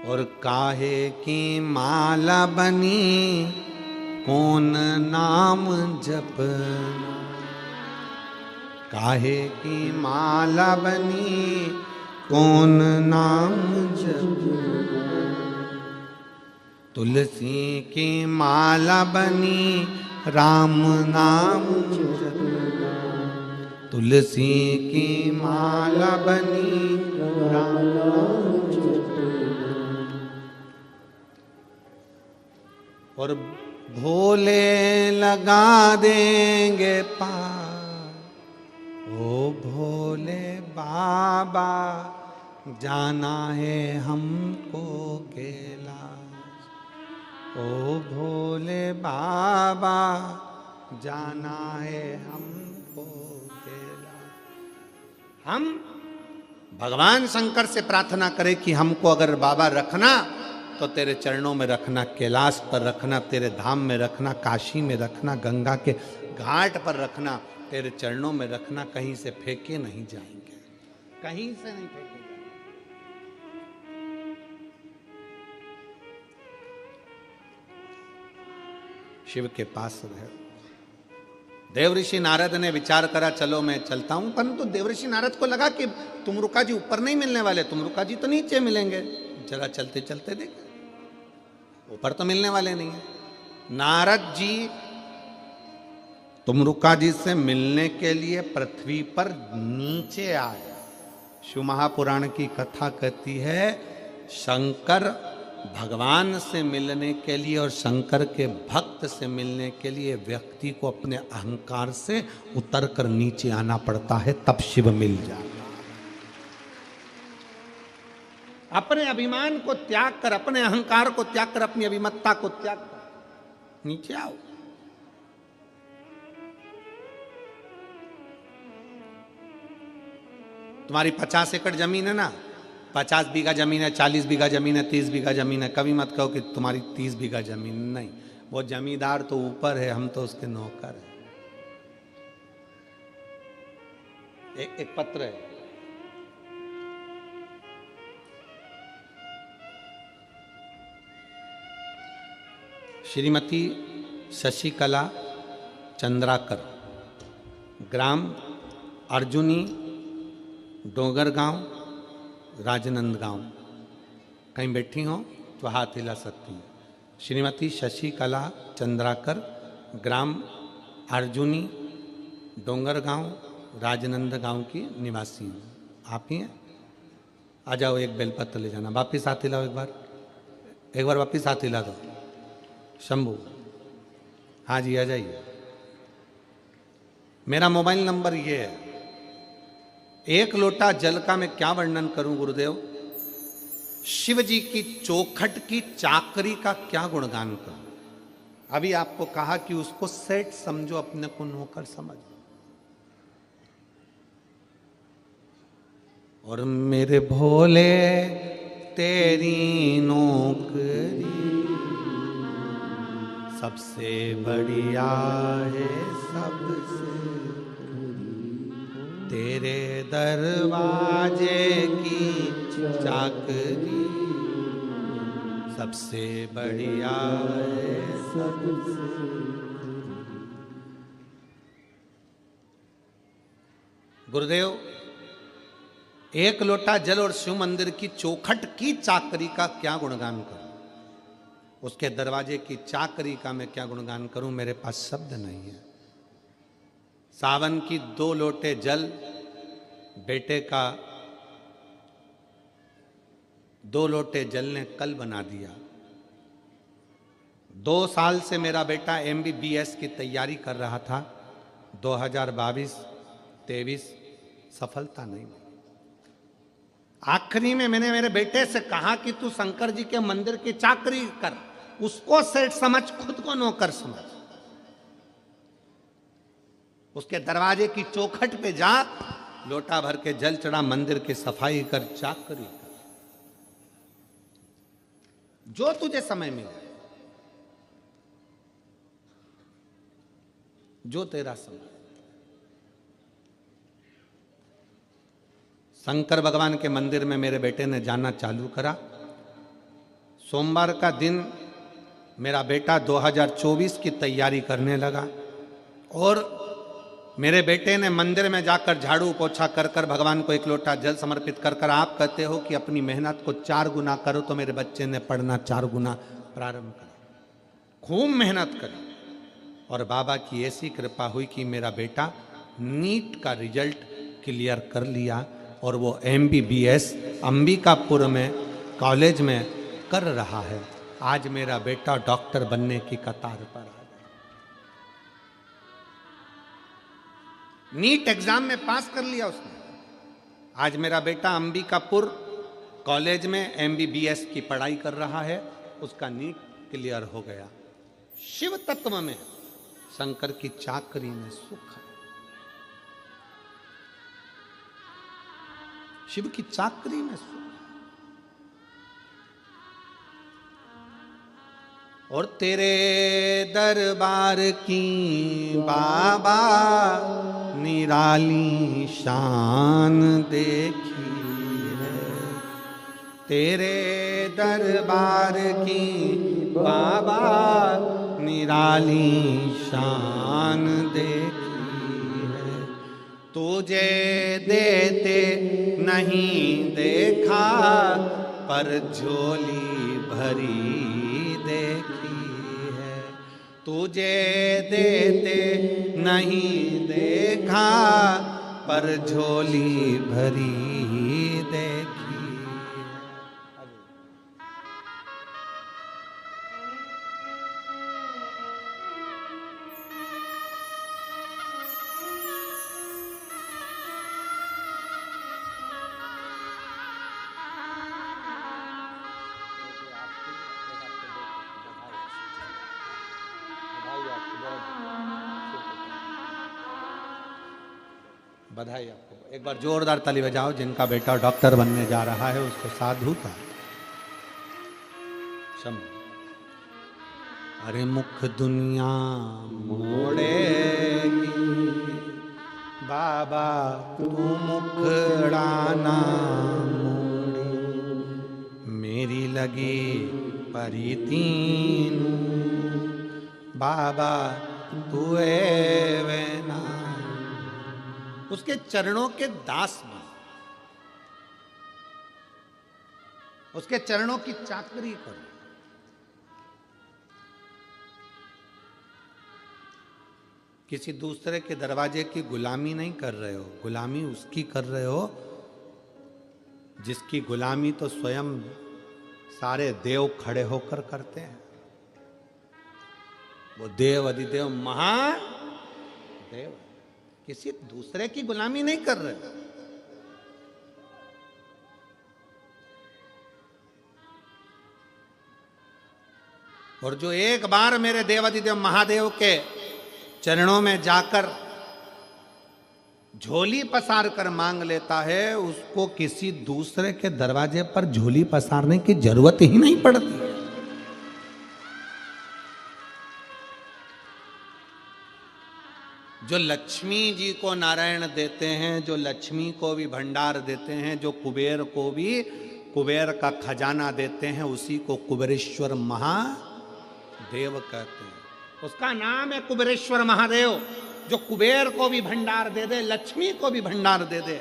और काहे की माला बनी कौन नाम जपना, काहे की माला बनी कौन नाम जपना, तुलसी की माला बनी राम नाम जपना, तुलसी की माला बनी राम नाम जपना। और भोले लगा देंगे पार, ओ भोले बाबा जाना है हमको कैलाश, ओ भोले बाबा जाना है हमको कैलाश। हम भगवान शंकर से प्रार्थना करें कि हमको अगर बाबा रखना तो तेरे चरणों में रखना, कैलाश पर रखना, तेरे धाम में रखना, काशी में रखना, गंगा के घाट पर रखना, तेरे चरणों में रखना। कहीं से फेंके नहीं जाएंगे, कहीं से नहीं फेंके जाएंगे। शिव के पास रहे। देवऋषि नारद ने विचार करा चलो मैं चलता हूं, परंतु देवऋषि नारद को लगा कि तुमरुका जी ऊपर नहीं मिलने वाले, तुमरुका जी तो नीचे मिलेंगे, जरा चलते चलते देख, ऊपर तो मिलने वाले नहीं है। नारद जी तुमरुका जी से मिलने के लिए पृथ्वी पर नीचे आए। शिव महापुराण की कथा कहती है शंकर भगवान से मिलने के लिए और शंकर के भक्त से मिलने के लिए व्यक्ति को अपने अहंकार से उतरकर नीचे आना पड़ता है, तब शिव मिल जाता। अपने अभिमान को त्याग कर, अपने अहंकार को त्याग कर, अपनी अभिमत्ता को त्याग कर नीचे आओ। तुम्हारी 50 एकड़ जमीन है ना, 50 बीघा जमीन है, 40 बीघा जमीन है, 30 बीघा जमीन है, कभी मत कहो कि तुम्हारी 30 बीघा जमीन नहीं। वो जमींदार तो ऊपर है, हम तो उसके नौकर हैं। एक पत्र है, श्रीमती शशिकला चंद्राकर, ग्राम अर्जुनी, डोंगर गांव, राजनंदगांव। कहीं बैठी हो तो हाथ हिला सकती हैं। श्रीमती शशिकला चंद्राकर, ग्राम अर्जुनी, डोंगर गांव, राजनंदगांव की निवासी हैं। आप ही हैं? आ जाओ, एक बेलपत्र ले जाना। वापिस हाथ हिलाओ, एक बार वापिस हाथ हिला दो। शंभू, हाँ जी, आ जाइए। मेरा मोबाइल नंबर ये है। एक लोटा जल का मैं क्या वर्णन करूं गुरुदेव? शिव जी की चौखट की चाकरी का क्या गुणगान करूं? अभी आपको कहा कि उसको सेठ समझो, अपने को नौकर समझो। और मेरे भोले तेरी नौकरी सबसे बढ़िया है, सबसे तेरे दरवाजे की चाकरी सबसे बढ़िया है, सबसे। गुरुदेव, एक लोटा जल और शिव मंदिर की चौखट की चाकरी का क्या गुणगान करूं? उसके दरवाजे की चाकरी का मैं क्या गुणगान करूं? मेरे पास शब्द नहीं है। सावन की 2 लोटे जल बेटे का 2 लोटे जल ने कल बना दिया। 2 साल से मेरा बेटा MBBS की तैयारी कर रहा था। 2022-23 सफलता नहीं मिली। आखिरी में मैंने मेरे बेटे से कहा कि तू शंकर जी के मंदिर की चाकरी कर, उसको सेठ समझ, खुद को नौकर समझ। उसके दरवाजे की चौखट पे जा, लोटा भर के जल चढ़ा, मंदिर की सफाई कर, चाकरी कर, जो तुझे समय मिले, जो तेरा समय। शंकर भगवान के मंदिर में मेरे बेटे ने जाना चालू करा। सोमवार का दिन मेरा बेटा 2024 की तैयारी करने लगा और मेरे बेटे ने मंदिर में जाकर झाड़ू पोछा कर कर भगवान को 1 लोटा जल समर्पित कर कर, आप कहते हो कि अपनी मेहनत को 4 गुना करो, तो मेरे बच्चे ने पढ़ना 4 गुना प्रारंभ करा। खूब मेहनत करी और बाबा की ऐसी कृपा हुई कि मेरा बेटा नीट का रिजल्ट क्लियर कर लिया और वो MBBS अंबिकापुर में कॉलेज में कर रहा है। आज मेरा बेटा डॉक्टर बनने की कतार पर आ गया। नीट एग्जाम में पास कर लिया उसने। आज मेरा बेटा अंबिकापुर कॉलेज में MBBS की पढ़ाई कर रहा है। उसका नीट क्लियर हो गया। शिव तत्व में, शंकर की चाकरी में सुख है। शिव की चाकरी में सुख। और तेरे दरबार की बाबा निराली शान देखी है। तेरे दरबार की बाबा निराली शान देखी है। तुझे देते नहीं देखा, पर झोली भरी देखी है। तुझे देते नहीं देखा, पर झोली भरी देखी। बधाई आपको। एक बार जोरदार ताली बजाओ। जिनका बेटा डॉक्टर बनने जा रहा है उसको साधुता। अरे मुख दुनिया मोड़ेगी, बाबा तू मुखड़ाना मोड़े। मेरी लगी परी तीनू, बाबा तू वे ना, उसके चरणों के दास बन, उसके चरणों की चाकरी करो। किसी दूसरे के दरवाजे की गुलामी नहीं कर रहे हो, गुलामी उसकी कर रहे हो जिसकी गुलामी तो स्वयं सारे देव खड़े होकर करते हैं। वो देव अधिदेव महादेव, किसी दूसरे की गुलामी नहीं कर रहे। और जो एक बार मेरे देव अधिदेव महादेव के चरणों में जाकर झोली पसार कर मांग लेता है, उसको किसी दूसरे के दरवाजे पर झोली पसारने की जरूरत ही नहीं पड़ती। जो लक्ष्मी जी को नारायण देते हैं, जो लक्ष्मी को भी भंडार देते हैं, जो कुबेर को भी कुबेर का खजाना देते हैं, उसी को कुबेरेश्वर महादेव कहते हैं। उसका नाम है कुबेरेश्वर महादेव, जो कुबेर को भी भंडार दे दे, लक्ष्मी को भी भंडार दे दे।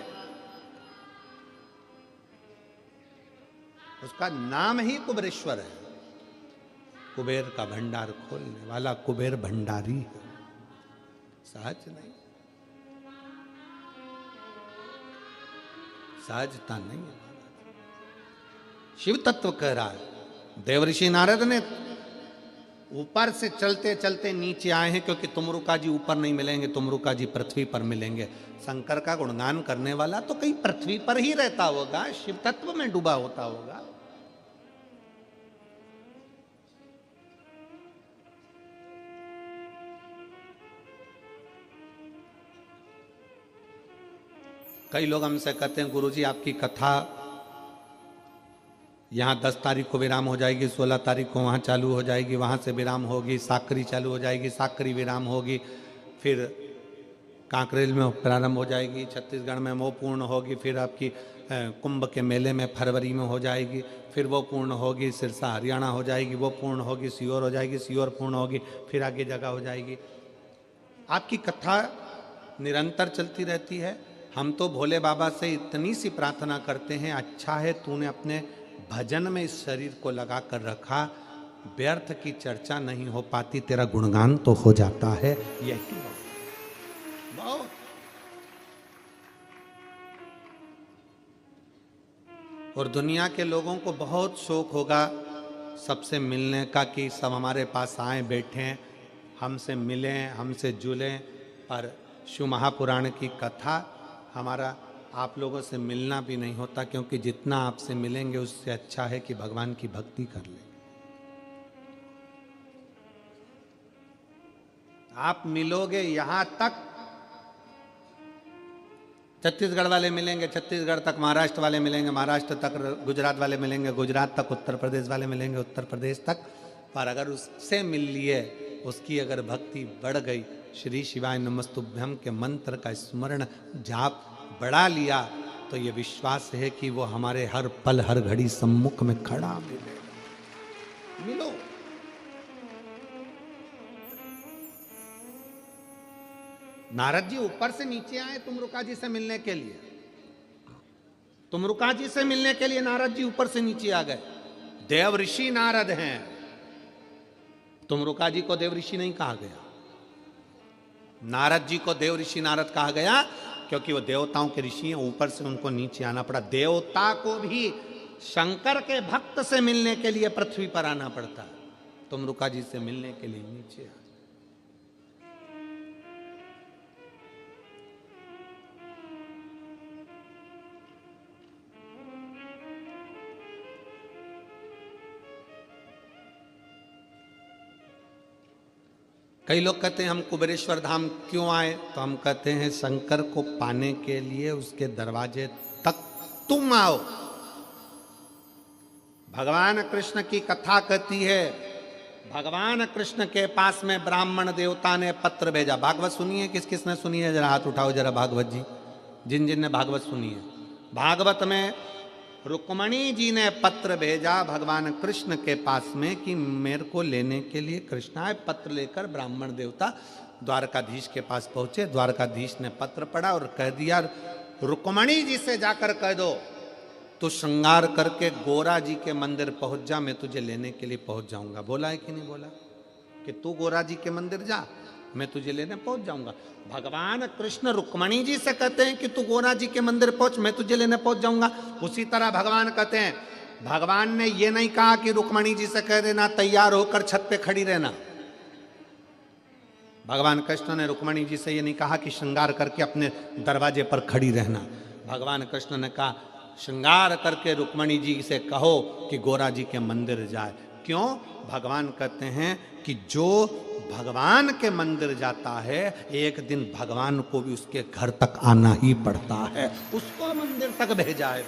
उसका नाम ही कुबेरेश्वर है। कुबेर का भंडार खोलने वाला कुबेर भंडारी है, सहज नहीं, सहजता नहीं है। शिव तत्व कह रहा है। देवऋषि नारद ने ऊपर से चलते चलते नीचे आए हैं, क्योंकि तुमरुका जी ऊपर नहीं मिलेंगे, तुमरुका जी पृथ्वी पर मिलेंगे। शंकर का गुणगान करने वाला तो कहीं पृथ्वी पर ही रहता होगा, शिव तत्व में डूबा होता होगा। कई लोग हमसे कहते हैं गुरुजी आपकी कथा यहाँ 10 तारीख को विराम हो जाएगी, 16 तारीख को वहाँ चालू हो जाएगी, वहाँ से विराम होगी, साकरी चालू हो जाएगी, साकरी विराम होगी, फिर कांकरेज में प्रारंभ हो जाएगी, छत्तीसगढ़ में वो पूर्ण होगी, फिर आपकी कुंभ के मेले में फरवरी में हो जाएगी, फिर वो पूर्ण होगी, सिरसा हरियाणा हो जाएगी, वो पूर्ण होगी, सीहोर हो जाएगी, सीहोर पूर्ण होगी, फिर आगे जगह हो जाएगी। आपकी कथा निरंतर चलती रहती है। हम तो भोले बाबा से इतनी सी प्रार्थना करते हैं, अच्छा है तूने अपने भजन में इस शरीर को लगा कर रखा, व्यर्थ की चर्चा नहीं हो पाती, तेरा गुणगान तो हो जाता है। यही बहुत और दुनिया के लोगों को बहुत शौक होगा सबसे मिलने का, कि सब हमारे पास आए बैठें, हमसे मिलें, हमसे जुलें। पर शिव महापुराण की कथा हमारा आप लोगों से मिलना भी नहीं होता, क्योंकि जितना आपसे मिलेंगे उससे अच्छा है कि भगवान की भक्ति कर लें। आप मिलोगे यहां तक, छत्तीसगढ़ वाले मिलेंगे छत्तीसगढ़ तक, महाराष्ट्र वाले मिलेंगे महाराष्ट्र तक, गुजरात वाले मिलेंगे गुजरात तक, उत्तर प्रदेश वाले मिलेंगे उत्तर प्रदेश तक। पर अगर उससे मिल लिए, उसकी अगर भक्ति बढ़ गई, श्री शिवाय नमस्तुभ्यं के मंत्र का स्मरण जाप बढ़ा लिया, तो ये विश्वास है कि वो हमारे हर पल हर घड़ी सम्मुख में खड़ा मिलेगा। मिलो। नारद जी ऊपर से नीचे आए तुमरुका जी से मिलने के लिए, तुमरुका जी से मिलने के लिए नारद जी ऊपर से नीचे आ गए। देव ऋषि नारद हैं, तुमरुका जी को देव ऋषि नहीं कहा गया, नारद जी को देव ऋषि नारद कहा गया, क्योंकि वो देवताओं के ऋषि हैं, ऊपर से उनको नीचे आना पड़ा। देवता को भी शंकर के भक्त से मिलने के लिए पृथ्वी पर आना पड़ता है, तुमरुका जी से मिलने के लिए नीचे आ। कई लोग कहते हैं हम कुबेरेश्वर धाम क्यों आए, तो हम कहते हैं शंकर को पाने के लिए उसके दरवाजे तक तुम आओ। भगवान कृष्ण की कथा कहती है, भगवान कृष्ण के पास में ब्राह्मण देवता ने पत्र भेजा। भागवत सुनिए, किस किस ने सुनी है, जरा हाथ उठाओ जरा भागवत जी, जिन जिन ने भागवत सुनी है। भागवत में रुक्मणी जी ने पत्र भेजा भगवान कृष्ण के पास में कि मेरे को लेने के लिए कृष्ण आए। पत्र लेकर ब्राह्मण देवता द्वारकाधीश के पास पहुंचे। द्वारकाधीश ने पत्र पढ़ा और कह दिया, रुक्मणी जी से जाकर कह दो तू श्रृंगार करके गोरा जी के मंदिर पहुंच जा, मैं तुझे लेने के लिए पहुंच जाऊंगा। बोला है कि नहीं बोला कि तू गोरा जी के मंदिर जा, मैं तुझे लेने पहुंच जाऊंगा। भगवान कृष्ण रुक्मणी जी से कहते हैं कि तू गोरा जी के मंदिर पहुंच, मैं तुझे लेने पहुंच जाऊंगा। उसी तरह भगवान कहते हैं, भगवान ने ये नहीं कहा कि रुक्मणी जी से कह देना तैयार होकर छत पे खड़ी रहना। भगवान कृष्ण ने रुक्मणी जी से ये नहीं कहा कि श्रृंगार करके अपने दरवाजे पर खड़ी रहना। भगवान कृष्ण ने कहा श्रृंगार करके रुक्मणी जी से कहो कि गोरा जी के मंदिर जाए। क्यों? भगवान कहते हैं कि जो भगवान के मंदिर जाता है एक दिन भगवान को भी उसके घर तक आना ही पड़ता है, उसको मंदिर तक भेजा है।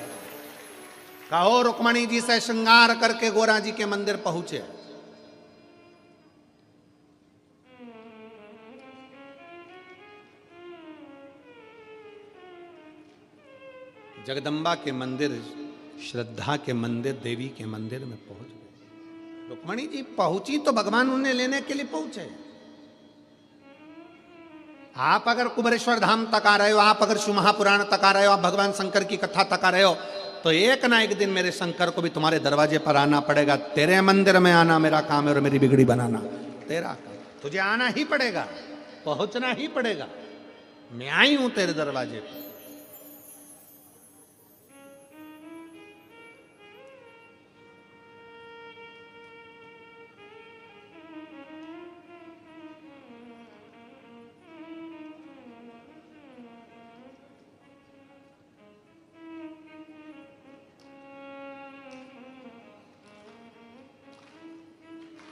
कहो रुक्मणी जी से श्रृंगार करके गोरा जी के मंदिर पहुंचे। जगदम्बा के मंदिर, श्रद्धा के मंदिर, देवी के मंदिर में पहुंच गए। रुक्मणी जी पहुंची तो भगवान उन्हें लेने के लिए पहुंचे। आप अगर कुबेरेश्वर धाम तक आ रहे हो, आप अगर शिव महापुराण तक आ रहे हो, आप भगवान शंकर की कथा तक आ रहे हो, तो एक ना एक दिन मेरे शंकर को भी तुम्हारे दरवाजे पर आना पड़ेगा। तेरे मंदिर में आना मेरा काम है और मेरी बिगड़ी बनाना तेरा काम। तुझे आना ही पड़ेगा, पहुंचना ही पड़ेगा। मैं आई हूं तेरे दरवाजे पर।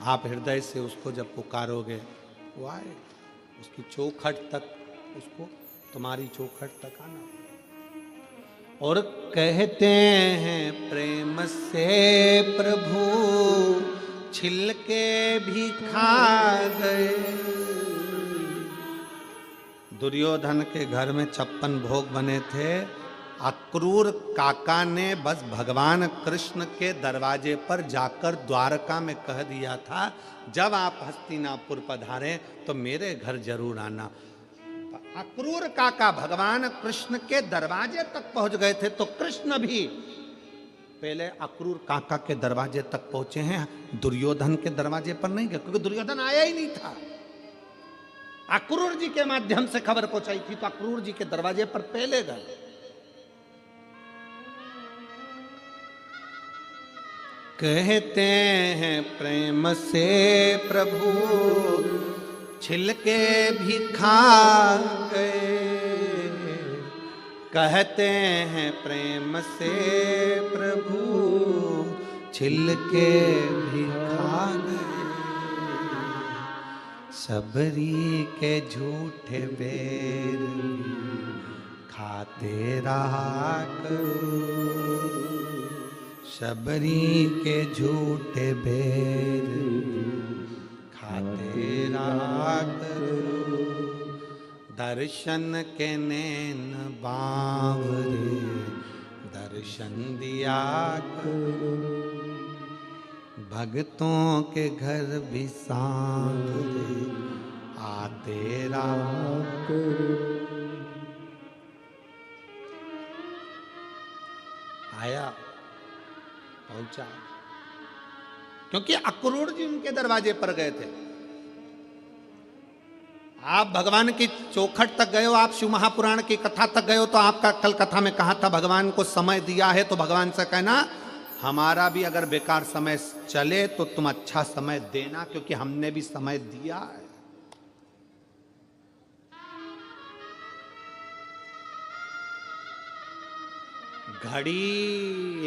आप हृदय से उसको जब पुकारोगे वो आए, उसकी चौखट तक, उसको तुम्हारी चौखट तक आना। और कहते हैं प्रेम से प्रभु छिलके भी खा गए। दुर्योधन के घर में 56 भोग बने थे। अक्रूर काका ने बस भगवान कृष्ण के दरवाजे पर जाकर द्वारका में कह दिया था, जब आप हस्तिनापुर पधारे तो मेरे घर जरूर आना। अक्रूर काका भगवान कृष्ण के दरवाजे तक पहुंच गए थे, तो कृष्ण भी पहले अक्रूर काका के दरवाजे तक पहुंचे हैं, दुर्योधन के दरवाजे पर नहीं गए, क्योंकि दुर्योधन आया ही नहीं था। अक्रूर जी के माध्यम से खबर पहुंचाई थी, तो अक्रूर जी के दरवाजे पर पहले गए। कहते हैं प्रेम से प्रभु छिलके भी खा गए। कहते हैं प्रेम से प्रभु छिलके भी खा गए। सबरी के झूठे बेर खाते रहा करो। सबरी के झूठे बेर खाते रहा करो। दर्शन के नैन बावरे दर्शन दिया करो। भक्तों के घर भी सांवरे आते रहा करो। आया, पहुंचा, क्योंकि अक्रूर जी उनके दरवाजे पर गए थे। आप भगवान की चौखट तक गए हो, आप शिव महापुराण की कथा तक गए हो, तो आपका कल कथा में कहा था भगवान को समय दिया है, तो भगवान से कहना हमारा भी अगर बेकार समय चले तो तुम अच्छा समय देना, क्योंकि हमने भी समय दिया है। घड़ी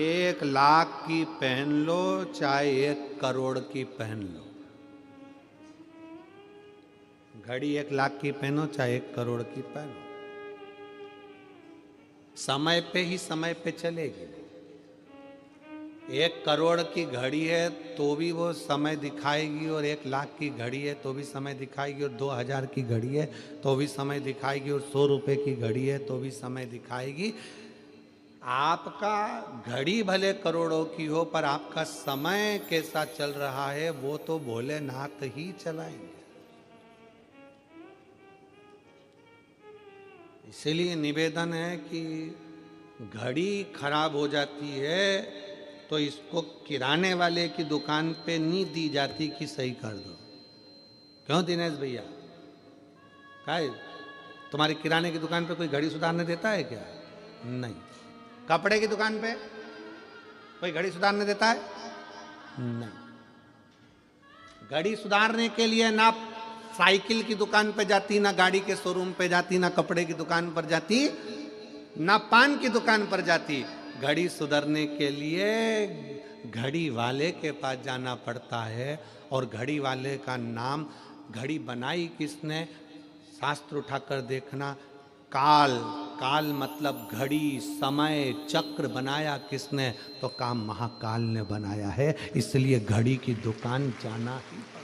1 लाख की पहन लो चाहे 1 करोड़ की पहन लो, घड़ी 1 लाख की पहनो चाहे 1 करोड़ की पहनो, समय पे ही समय पे चलेगी। 1 करोड़ की घड़ी है तो भी वो समय दिखाएगी, और 1 लाख की घड़ी है तो भी समय दिखाएगी, और 2000 की घड़ी है तो भी समय दिखाएगी, और 100 रुपए की घड़ी है तो भी समय दिखाएगी। आपका घड़ी भले करोड़ों की हो, पर आपका समय कैसा चल रहा है वो तो भोलेनाथ ही चलाएंगे। इसीलिए निवेदन है कि घड़ी खराब हो जाती है तो इसको किराने वाले की दुकान पे नहीं दी जाती कि सही कर दो। क्यों दिनेश भैया, काय तुम्हारी किराने की दुकान पे कोई घड़ी सुधारने देता है क्या? नहीं। कपड़े की दुकान पे कोई घड़ी सुधारने देता है? नहीं। घड़ी सुधारने के लिए ना साइकिल की दुकान पे जाती, ना गाड़ी के शोरूम पे जाती, ना कपड़े की दुकान पर जाती, ना पान की दुकान पर जाती। घड़ी सुधरने के लिए घड़ी वाले के पास जाना पड़ता है। और घड़ी वाले का नाम, घड़ी बनाई किसने? शास्त्र उठाकर देखना, काल। काल मतलब घड़ी, समय, चक्र बनाया किसने? तो काम महाकाल ने बनाया है। इसलिए घड़ी की दुकान जाना ही पड़ता।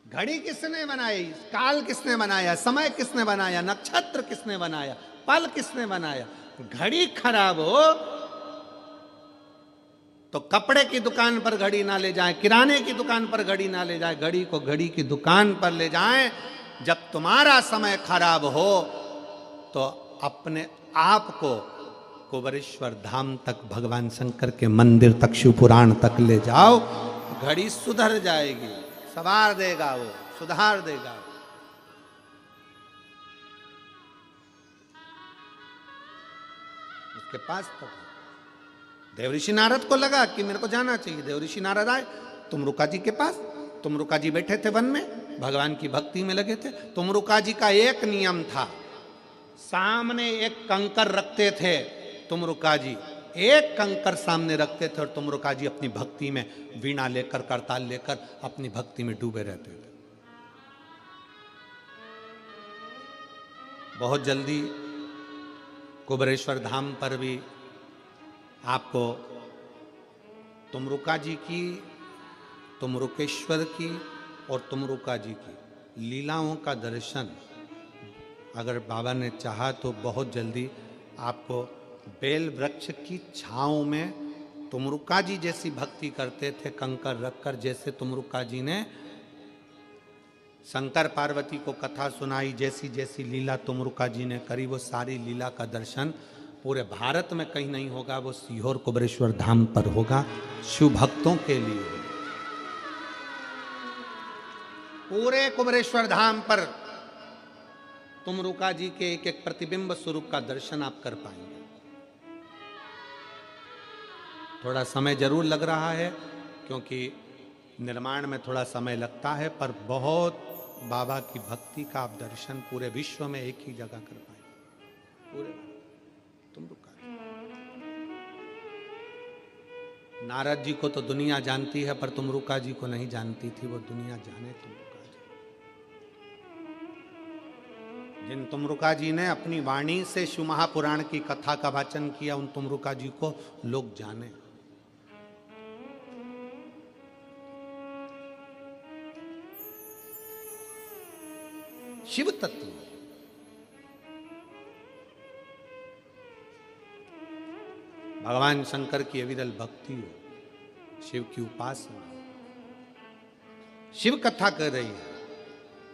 घड़ी किसने बनाई? काल किसने बनाया? समय किसने बनाया? नक्षत्र किसने बनाया? पल किसने बनाया? घड़ी खराब हो तो कपड़े की दुकान पर घड़ी ना ले जाएं, किराने की दुकान पर घड़ी ना ले जाएं, घड़ी को घड़ी की दुकान पर ले जाएं। जब तुम्हारा समय खराब हो तो अपने आप को कुबेरेश्वर धाम तक, भगवान शंकर के मंदिर तक, शिवपुराण तक ले जाओ। घड़ी सुधर जाएगी, संवार देगा, वो सुधार देगा। उसके पास तो देवऋषि नारद को लगा कि मेरे को जाना चाहिए। देवऋषि नारद आए तुमरुका जी के पास। तुमरुका जी बैठे थे वन में, भगवान की भक्ति में लगे थे। तुमरुका जी का एक नियम था, सामने एक कंकर रखते थे। तुमरुका जी एक कंकर सामने रखते थे और तुमरुका जी अपनी भक्ति में वीणा लेकर, करताल लेकर अपनी भक्ति में डूबे रहते थे। बहुत जल्दी कुबेरेश्वर धाम पर भी आपको तुमरुका जी की, तुमरुकेश्वर की और तुमरुका जी की लीलाओं का दर्शन अगर बाबा ने चाहा तो बहुत जल्दी आपको बेल वृक्ष की छांव में तुमरुका जी जैसी भक्ति करते थे, कंकर रखकर। जैसे तुमरुका जी ने शंकर पार्वती को कथा सुनाई, जैसी जैसी लीला तुमरुका जी ने करी, वो सारी लीला का दर्शन पूरे भारत में कहीं नहीं होगा, वो सीहोर कुबेरेश्वर धाम पर होगा, शिव भक्तों के लिए। पूरे कुबेरेश्वर धाम पर तुमरुका जी के एक एक प्रतिबिंब स्वरूप का दर्शन आप कर पाएंगे। थोड़ा समय जरूर लग रहा है क्योंकि निर्माण में थोड़ा समय लगता है, पर बहुत बाबा की भक्ति का आप दर्शन पूरे विश्व में एक ही जगह कर पाएंगे। पूरे तुमरुका जी, नारद जी को तो दुनिया जानती है, पर तुमरुका जी को नहीं जानती थी, वो दुनिया जाने तुमरुका जी। जिन तुमरुका जी ने अपनी वाणी से शिव महापुराण की कथा का वाचन किया, उन तुमरुका जी को लोग जाने। शिव तत्व, भगवान शंकर की अविरल भक्ति हो, शिव की उपासना, शिव कथा कर रही है,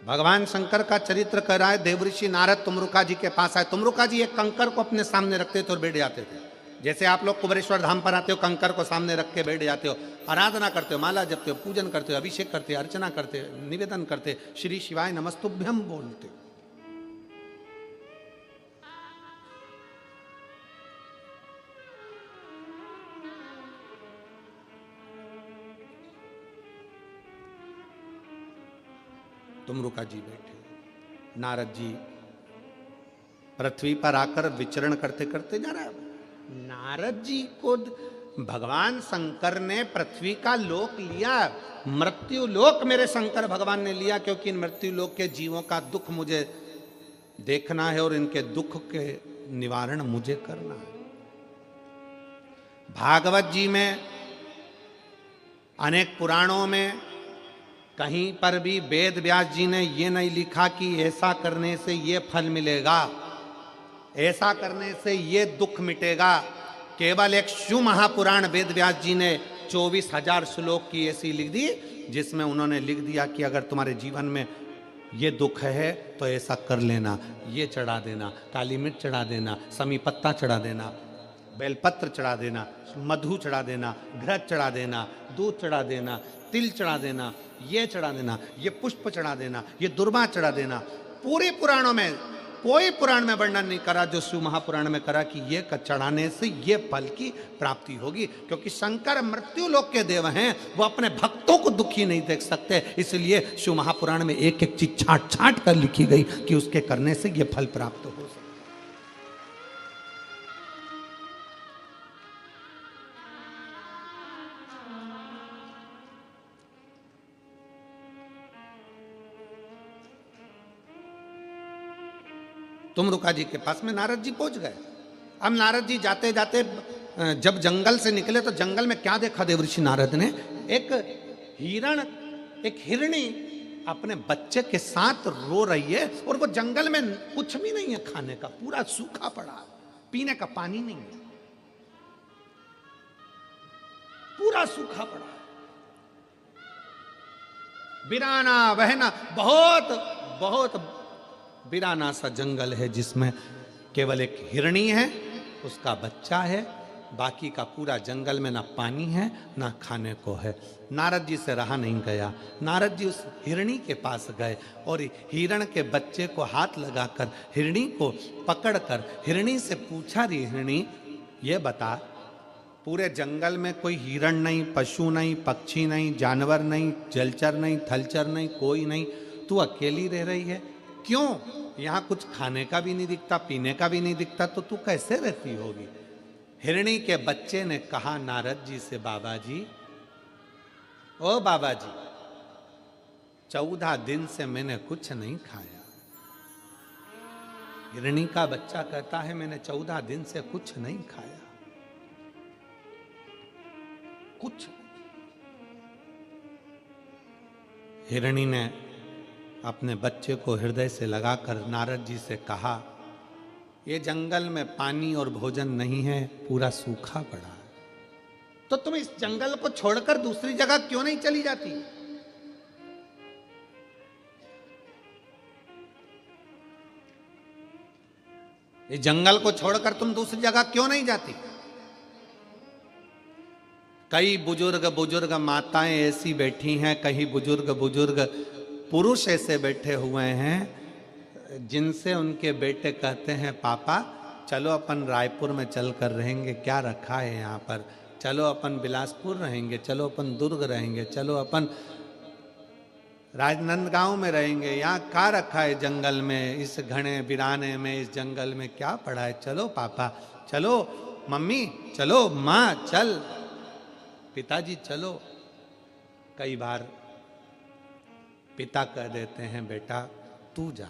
भगवान शंकर का चरित्र कर रहा है। देवऋषि नारद तुमरुका जी के पास आए। तुमरुका जी एक कंकर को अपने सामने रखते थे और बैठ जाते थे। जैसे आप लोग कुबेरेश्वर धाम पर आते हो, कंकर को सामने रख के बैठ जाते हो, आराधना करते हो, माला जपते हो, पूजन करते हो, अभिषेक करते हो, अर्चना करते हो, निवेदन करते, श्री शिवाय नमस्तुभ्यम बोलते हो। तुमरुका जी बैठे, नारद जी पृथ्वी पर आकर विचरण करते करते जा रहा है। नारद जी को भगवान शंकर ने पृथ्वी का लोक लिया, मृत्यु लोक मेरे शंकर भगवान ने लिया, क्योंकि इन मृत्यु लोक के जीवों का दुख मुझे देखना है और इनके दुख के निवारण मुझे करना है। भागवत जी में, अनेक पुराणों में कहीं पर भी वेद व्यास जी ने ये नहीं लिखा कि ऐसा करने से ये फल मिलेगा। ऐसा करने से ये दुख मिटेगा। केवल एक शिव महापुराण वेद व्यास जी ने 24,000 श्लोक की ऐसी लिख दी, जिसमें उन्होंने लिख दिया कि अगर तुम्हारे जीवन में ये दुख है तो ऐसा कर लेना, ये चढ़ा देना, काली मिर्च चढ़ा देना, समी पत्ता चढ़ा देना, बेलपत्र चढ़ा देना, मधु चढ़ा देना, घृत चढ़ा देना, दूध चढ़ा देना, तिल चढ़ा देना, ये चढ़ा देना, ये पुष्प चढ़ा देना, ये दुर्वा चढ़ा देना। पूरे पुराणों में कोई पुराण में वर्णन नहीं करा जो शिव महापुराण में करा कि ये चढ़ाने से ये फल की प्राप्ति होगी, क्योंकि शंकर मृत्यु लोक के देव हैं, वो अपने भक्तों को दुखी नहीं देख सकते। इसलिए शिव महापुराण में एक एक चीज छाट छाट कर लिखी गई कि उसके करने से ये फल प्राप्त हो सकता। तुमरुका जी के पास में नारद जी पहुंच गए। अब नारद जी जाते जाते जब जंगल से निकले तो जंगल में क्या देखा देवऋषि नारद ने? एक हिरण, एक हिरणी अपने बच्चे के साथ रो रही है, और वो जंगल में कुछ भी नहीं है खाने का, पूरा सूखा पड़ा, पीने का पानी नहीं है, पूरा सूखा पड़ा, बिराना बहना, बहुत बहुत बिराना सा जंगल है, जिसमें केवल एक हिरणी है, उसका बच्चा है, बाकी का पूरा जंगल में ना पानी है ना खाने को है। नारद जी से रहा नहीं गया। नारद जी उस हिरणी के पास गए और हिरण के बच्चे को हाथ लगाकर हिरणी को पकड़कर हिरणी से पूछा, री हिरणी ये बता, पूरे जंगल में कोई हिरण नहीं, पशु नहीं, पक्षी नहीं, जानवर नहीं, जलचर नहीं, थलचर नहीं, कोई नहीं, तू अकेली रह रही है, क्यों? यहाँ कुछ खाने का भी नहीं दिखता, पीने का भी नहीं दिखता, तो तू कैसे रहती होगी? हिरणी के बच्चे ने कहा नारद जी से, बाबा जी, ओ बाबा जी, 14 दिन से मैंने कुछ नहीं खाया। हिरणी का बच्चा कहता है, मैंने 14 दिन से कुछ नहीं खाया, कुछ। हिरणी ने अपने बच्चे को हृदय से लगाकर नारद जी से कहा, ये जंगल में पानी और भोजन नहीं है, पूरा सूखा पड़ा है, तो तुम इस जंगल को छोड़कर दूसरी जगह क्यों नहीं चली जाती? ये जंगल को छोड़कर तुम दूसरी जगह क्यों नहीं जाती? कई बुजुर्ग बुजुर्ग माताएं ऐसी बैठी हैं, कई बुजुर्ग बुजुर्ग पुरुष ऐसे बैठे हुए हैं, जिनसे उनके बेटे कहते हैं, पापा चलो अपन रायपुर में चल कर रहेंगे, क्या रखा है यहाँ पर, चलो अपन बिलासपुर रहेंगे, चलो अपन दुर्ग रहेंगे, चलो अपन राजनांदगांव में रहेंगे, यहाँ क्या रखा है जंगल में, इस घने बिराने में, इस जंगल में क्या पड़ा है, चलो पापा, चलो मम्मी, चलो माँ, चल पिताजी चलो। कई बार पिता कह देते हैं, बेटा तू जा,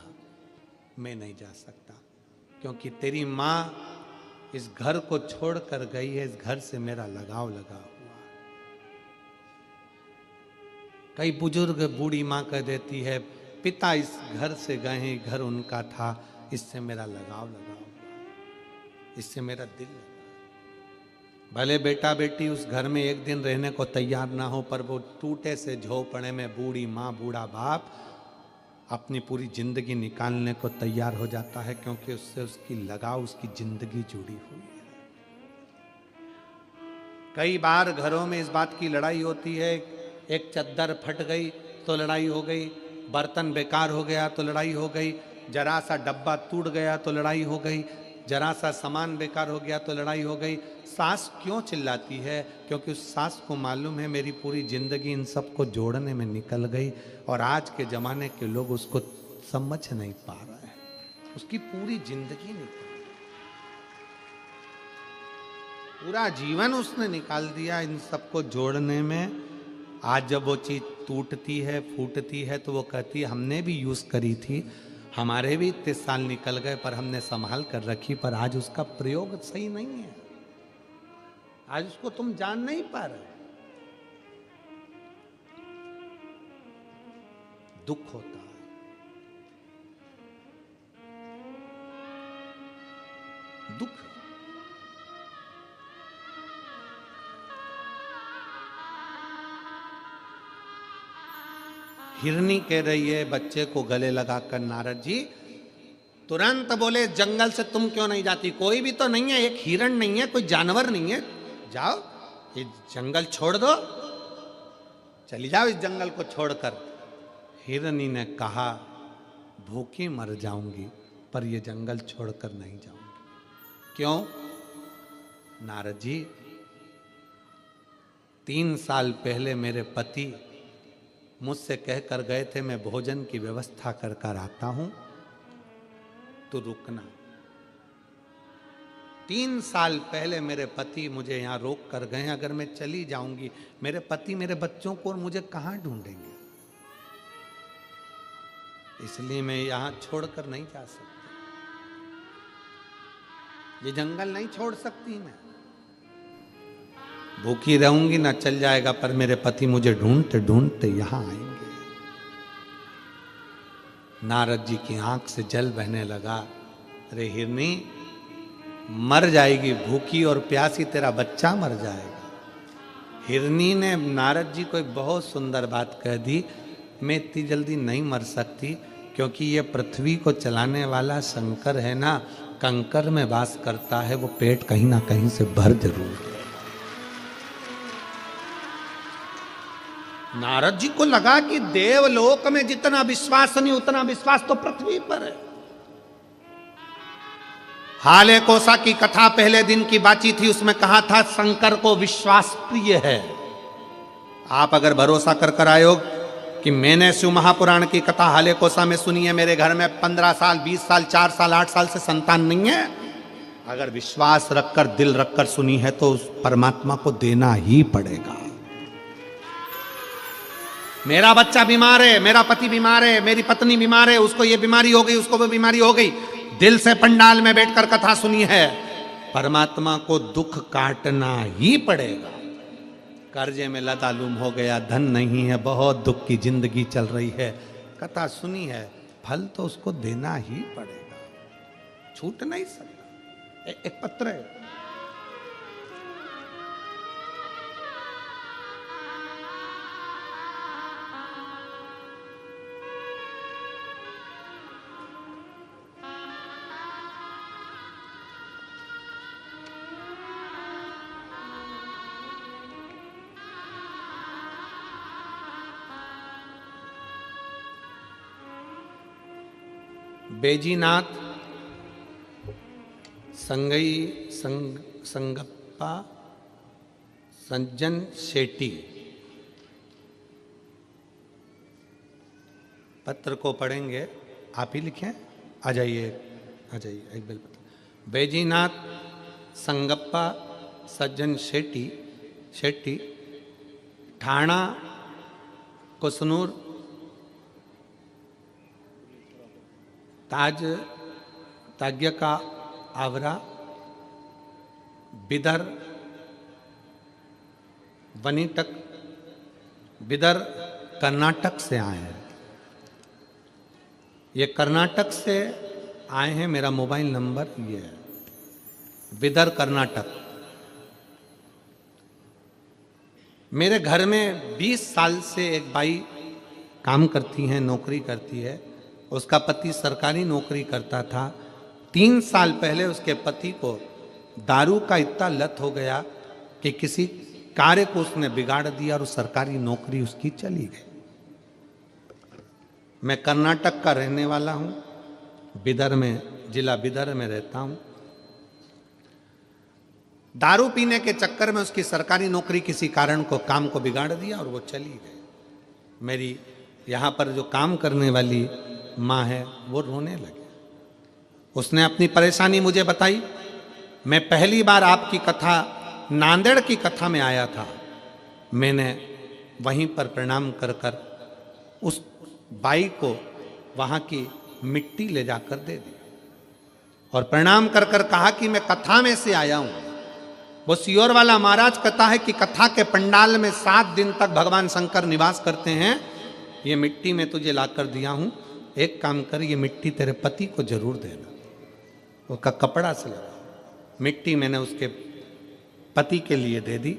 मैं नहीं जा सकता, क्योंकि तेरी माँ इस घर को छोड़कर गई है, इस घर से मेरा लगाव लगा हुआ। कई बुजुर्ग बूढ़ी माँ कह देती है, पिता इस घर से गए हैं, घर उनका था, इससे मेरा लगाव लगा हुआ, इससे मेरा दिल लगा। भले बेटा बेटी उस घर में एक दिन रहने को तैयार ना हो, पर वो टूटे से झोपड़े में बूढ़ी माँ बूढ़ा बाप अपनी पूरी जिंदगी निकालने को तैयार हो जाता है, क्योंकि उससे उसकी लगाव, उसकी जिंदगी जुड़ी हुई है। कई बार घरों में इस बात की लड़ाई होती है, एक चद्दर फट गई तो लड़ाई हो गई, बर्तन बेकार हो गया तो लड़ाई हो गई, जरा सा डब्बा टूट गया तो लड़ाई हो गई, जरा सा सामान बेकार हो गया तो लड़ाई हो गई। सास क्यों चिल्लाती है? क्योंकि उस सास को मालूम है मेरी पूरी जिंदगी इन सबको जोड़ने में निकल गई, और आज के जमाने के लोग उसको समझ नहीं पा रहे हैं, उसकी पूरी जिंदगी निकल, पूरा जीवन उसने निकाल दिया इन सबको जोड़ने में। आज जब वो चीज टूटती है, फूटती है, तो वो कहती है हमने भी यूज करी थी, हमारे भी इतने साल निकल गए, पर हमने संभाल कर रखी, पर आज उसका प्रयोग सही नहीं है, आज उसको तुम जान नहीं पा रहे। दुख होता है। दुख। हिरनी कह रही है बच्चे को गले लगाकर, नारद जी तुरंत बोले जंगल से तुम क्यों नहीं जाती? कोई भी तो नहीं है, एक हिरण नहीं है, कोई जानवर नहीं है, जाओ ये जंगल छोड़ दो, चली जाओ इस जंगल को छोड़कर। हिरनी ने कहा भूखी मर जाऊंगी पर ये जंगल छोड़कर नहीं जाऊंगी। क्यों? नारद जी 3 साल पहले मेरे पति मुझसे कहकर गए थे मैं भोजन की व्यवस्था कर कर आता हूं, तो रुकना। 3 साल पहले मेरे पति मुझे यहां रोक कर गए, अगर मैं चली जाऊंगी मेरे पति मेरे बच्चों को और मुझे कहां ढूंढेंगे? इसलिए मैं यहां छोड़कर नहीं जा सकती, ये जंगल नहीं छोड़ सकती मैं। भूखी रहूंगी ना चल जाएगा, पर मेरे पति मुझे ढूंढते ढूंढते यहां आएंगे। नारद जी की आंख से जल बहने लगा। अरे हिरनी मर जाएगी भूखी और प्यासी, तेरा बच्चा मर जाएगा। हिरनी ने नारद जी को एक बहुत सुंदर बात कह दी, मैं इतनी जल्दी नहीं मर सकती, क्योंकि ये पृथ्वी को चलाने वाला शंकर है ना, कंकर में वास करता है, वो पेट कहीं ना कहीं से भर जरूर है। नारद जी को लगा कि देवलोक में जितना विश्वास नहीं उतना विश्वास तो पृथ्वी पर है। हाले कोसा की कथा पहले दिन की बाची थी, उसमें कहा था शंकर को विश्वास प्रिय है। आप अगर भरोसा कर आए हो कि मैंने शिव महापुराण की कथा हाले कोसा में सुनी है, मेरे घर में 15 साल 20 साल 4 साल 8 साल से संतान नहीं है, अगर विश्वास रखकर दिल रखकर सुनी है तो उस परमात्मा को देना ही पड़ेगा। मेरा बच्चा बीमार है, मेरा पति बीमार है, मेरी पत्नी बीमार है, उसको ये बीमारी हो गई, उसको वो बीमारी हो गई, दिल से पंडाल में बैठकर कथा सुनी है, परमात्मा को दुख काटना ही पड़ेगा। कर्जे में लतालुम हो गया, धन नहीं है, बहुत दुख की जिंदगी चल रही है, कथा सुनी है, फल तो उसको देना ही पड़ेगा, छूट नहीं सकता। एक पत्र है, बेजीनाथ संगप्पा सज्जन शेट्टी। पत्र को पढ़ेंगे, आप ही लिखें, आ जाइए एक बिल पत्र। बेजीनाथ संगप्पा सज्जन शेट्टी ठाणा कुसनूर ताज्य का आवरा बिदर वनीटक बिदर कर्नाटक से आए हैं। ये कर्नाटक से आए हैं, मेरा मोबाइल नंबर ये है, बिदर कर्नाटक। मेरे घर में 20 साल से एक बाई काम करती हैं, नौकरी करती है, उसका पति सरकारी नौकरी करता था। 3 साल पहले उसके पति को दारू का इतना लत हो गया कि किसी कार्य को उसने बिगाड़ दिया और सरकारी नौकरी उसकी चली गई। मैं कर्नाटक का रहने वाला हूं, बिदर में, जिला बिदर में रहता हूं। दारू पीने के चक्कर में उसकी सरकारी नौकरी किसी कारण को काम को बिगाड़ दिया और वो चली गई। मेरी यहां पर जो काम करने वाली माँ है वो रोने लगे। उसने अपनी परेशानी मुझे बताई। मैं पहली बार आपकी कथा नांदेड़ की कथा में आया था, मैंने वहीं पर प्रणाम कर कर उस बाई को वहाँ की मिट्टी ले जाकर दे दी और प्रणाम कर कर कहा कि मैं कथा में से आया हूँ। वो सियोर वाला महाराज कहता है कि कथा के पंडाल में 7 दिन तक भगवान शंकर निवास करते हैं, ये मिट्टी में तुझे लाकर दिया हूँ, एक काम कर, ये मिट्टी तेरे पति को जरूर देना, उसका कपड़ा से लगा। मिट्टी मैंने उसके पति के लिए दे दी।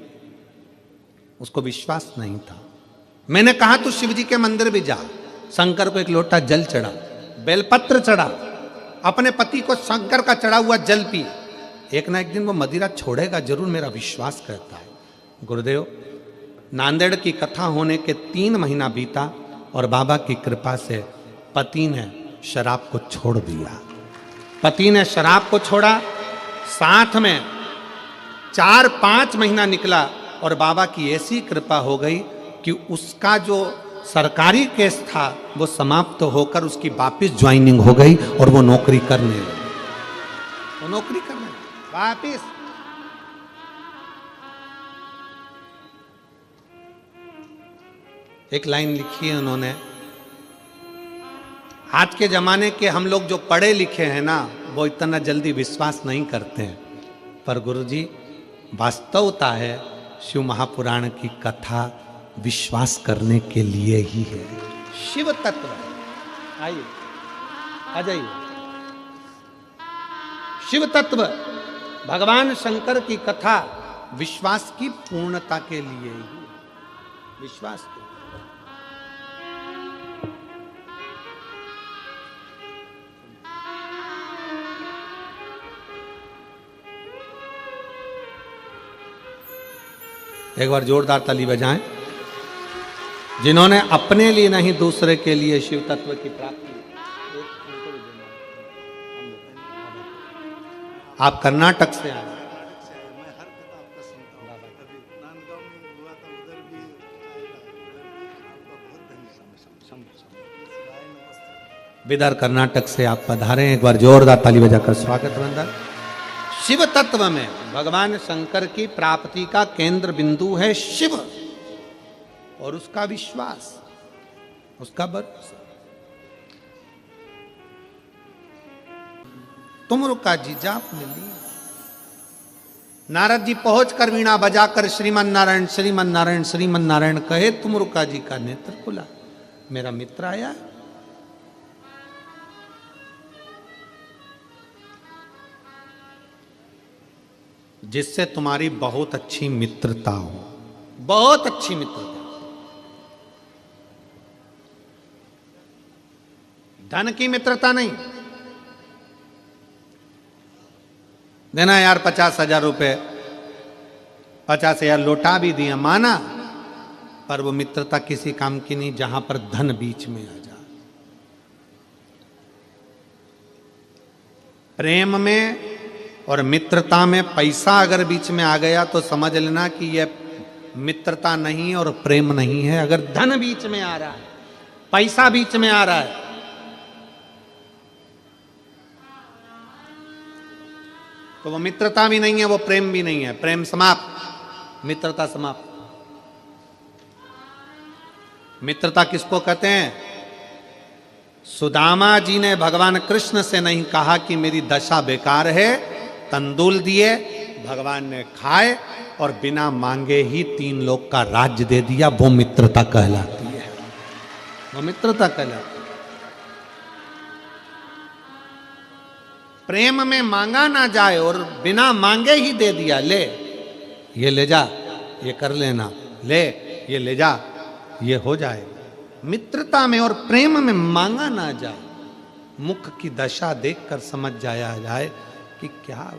उसको विश्वास नहीं था। मैंने कहा तू शिव जी के मंदिर भी जा, शंकर को एक लोटा जल चढ़ा, बेलपत्र चढ़ा, अपने पति को शंकर का चढ़ा हुआ जल पी, एक ना एक दिन वो मदिरा छोड़ेगा जरूर, मेरा विश्वास करता है। गुरुदेव, नांदेड़ की कथा होने के 3 महीना बीता और बाबा की कृपा से पति ने शराब को छोड़ दिया। पति ने शराब को छोड़ा, साथ में 4-5 महीना निकला और बाबा की ऐसी कृपा हो गई कि उसका जो सरकारी केस था वो समाप्त होकर उसकी वापिस ज्वाइनिंग हो गई और वो नौकरी करने लगी। वो नौकरी करने वापिस। एक लाइन लिखी है उन्होंने, आज के जमाने के हम लोग जो पढ़े लिखे हैं ना, वो इतना जल्दी विश्वास नहीं करते हैं, पर गुरुजी वास्तवता है शिव महापुराण की कथा विश्वास करने के लिए ही है। शिव तत्व, आइए आ जाइए। शिव तत्व, भगवान शंकर की कथा विश्वास की पूर्णता के लिए ही, विश्वास के। एक बार जोरदार ताली बजाएं जिन्होंने अपने लिए नहीं दूसरे के लिए शिव तत्व की प्राप्ति। आप कर्नाटक से आए। बिदर कर्नाटक से आप पधारे, एक बार जोरदार ताली बजाकर स्वागत वंदन। शिव तत्व में भगवान शंकर की प्राप्ति का केंद्र बिंदु है शिव और उसका विश्वास, उसका भरोसा। तुम का जी जाप में लिया। नारद जी पहुंच कर वीणा बजाकर श्रीमन नारायण श्रीमन नारायण श्रीमन नारायण कहे, तुम का जी का नेत्र खुला, मेरा मित्र आया। जिससे तुम्हारी बहुत अच्छी मित्रता हो, बहुत अच्छी मित्रता। धन की मित्रता नहीं, देना यार 50,000 रुपए, 50,000 लौटा भी दिया, माना, पर वो मित्रता किसी काम की नहीं जहां पर धन बीच में आ जाए। प्रेम में और मित्रता में पैसा अगर बीच में आ गया तो समझ लेना कि यह मित्रता नहीं और प्रेम नहीं है। अगर धन बीच में आ रहा है, पैसा बीच में आ रहा है, तो वो मित्रता भी नहीं है, वो प्रेम भी नहीं है। प्रेम समाप्त, मित्रता समाप्त। मित्रता किसको कहते हैं? सुदामा जी ने भगवान कृष्ण से नहीं कहा कि मेरी दशा बेकार है, तंदूल दिए, भगवान ने खाए और बिना मांगे ही 3 लोक का राज्य दे दिया। वो मित्रता कहलाती है, वो मित्रता कहलाती है। प्रेम में मांगा ना जाए और बिना मांगे ही दे दिया, ले ये ले जा, ये कर लेना, ले ये ले जा, ये हो जाएगा। मित्रता में और प्रेम में मांगा ना जाए, मुख की दशा देखकर समझ जाया जाए कि क्या।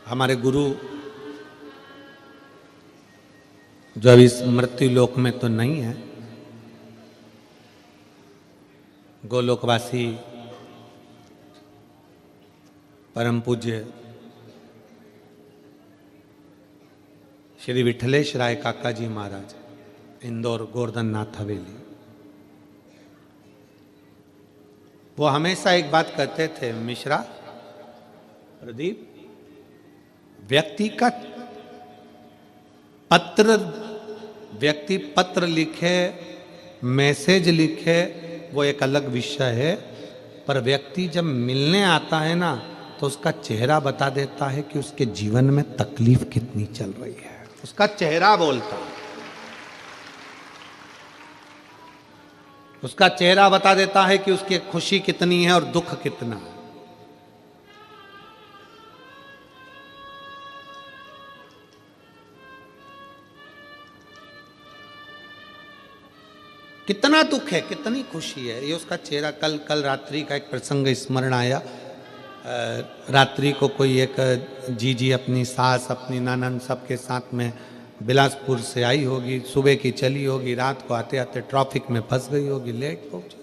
हमारे गुरु जो अभी इस मृत्यु लोक में तो नहीं है, गोलोकवासी परम पूज्य श्री विठलेश राय काका जी महाराज, इंदौर गोवर्धन नाथ हवेली, वो हमेशा एक बात कहते थे, मिश्रा प्रदीप, व्यक्तिगत पत्र, व्यक्ति पत्र लिखे, मैसेज लिखे, वो एक अलग विषय है, पर व्यक्ति जब मिलने आता है ना तो उसका चेहरा बता देता है कि उसके जीवन में तकलीफ कितनी चल रही है। उसका चेहरा बोलता है, उसका चेहरा बता देता है कि उसकी खुशी कितनी है और दुख कितना है। कितना दुख है, कितनी खुशी है, ये उसका चेहरा। कल रात्रि का एक प्रसंग स्मरण आया। रात्रि को कोई एक जीजी अपनी सास अपनी ननद सबके साथ में बिलासपुर से आई होगी, सुबह की चली होगी, रात को आते आते ट्रैफिक में फंस गई होगी, लेट पहुंची।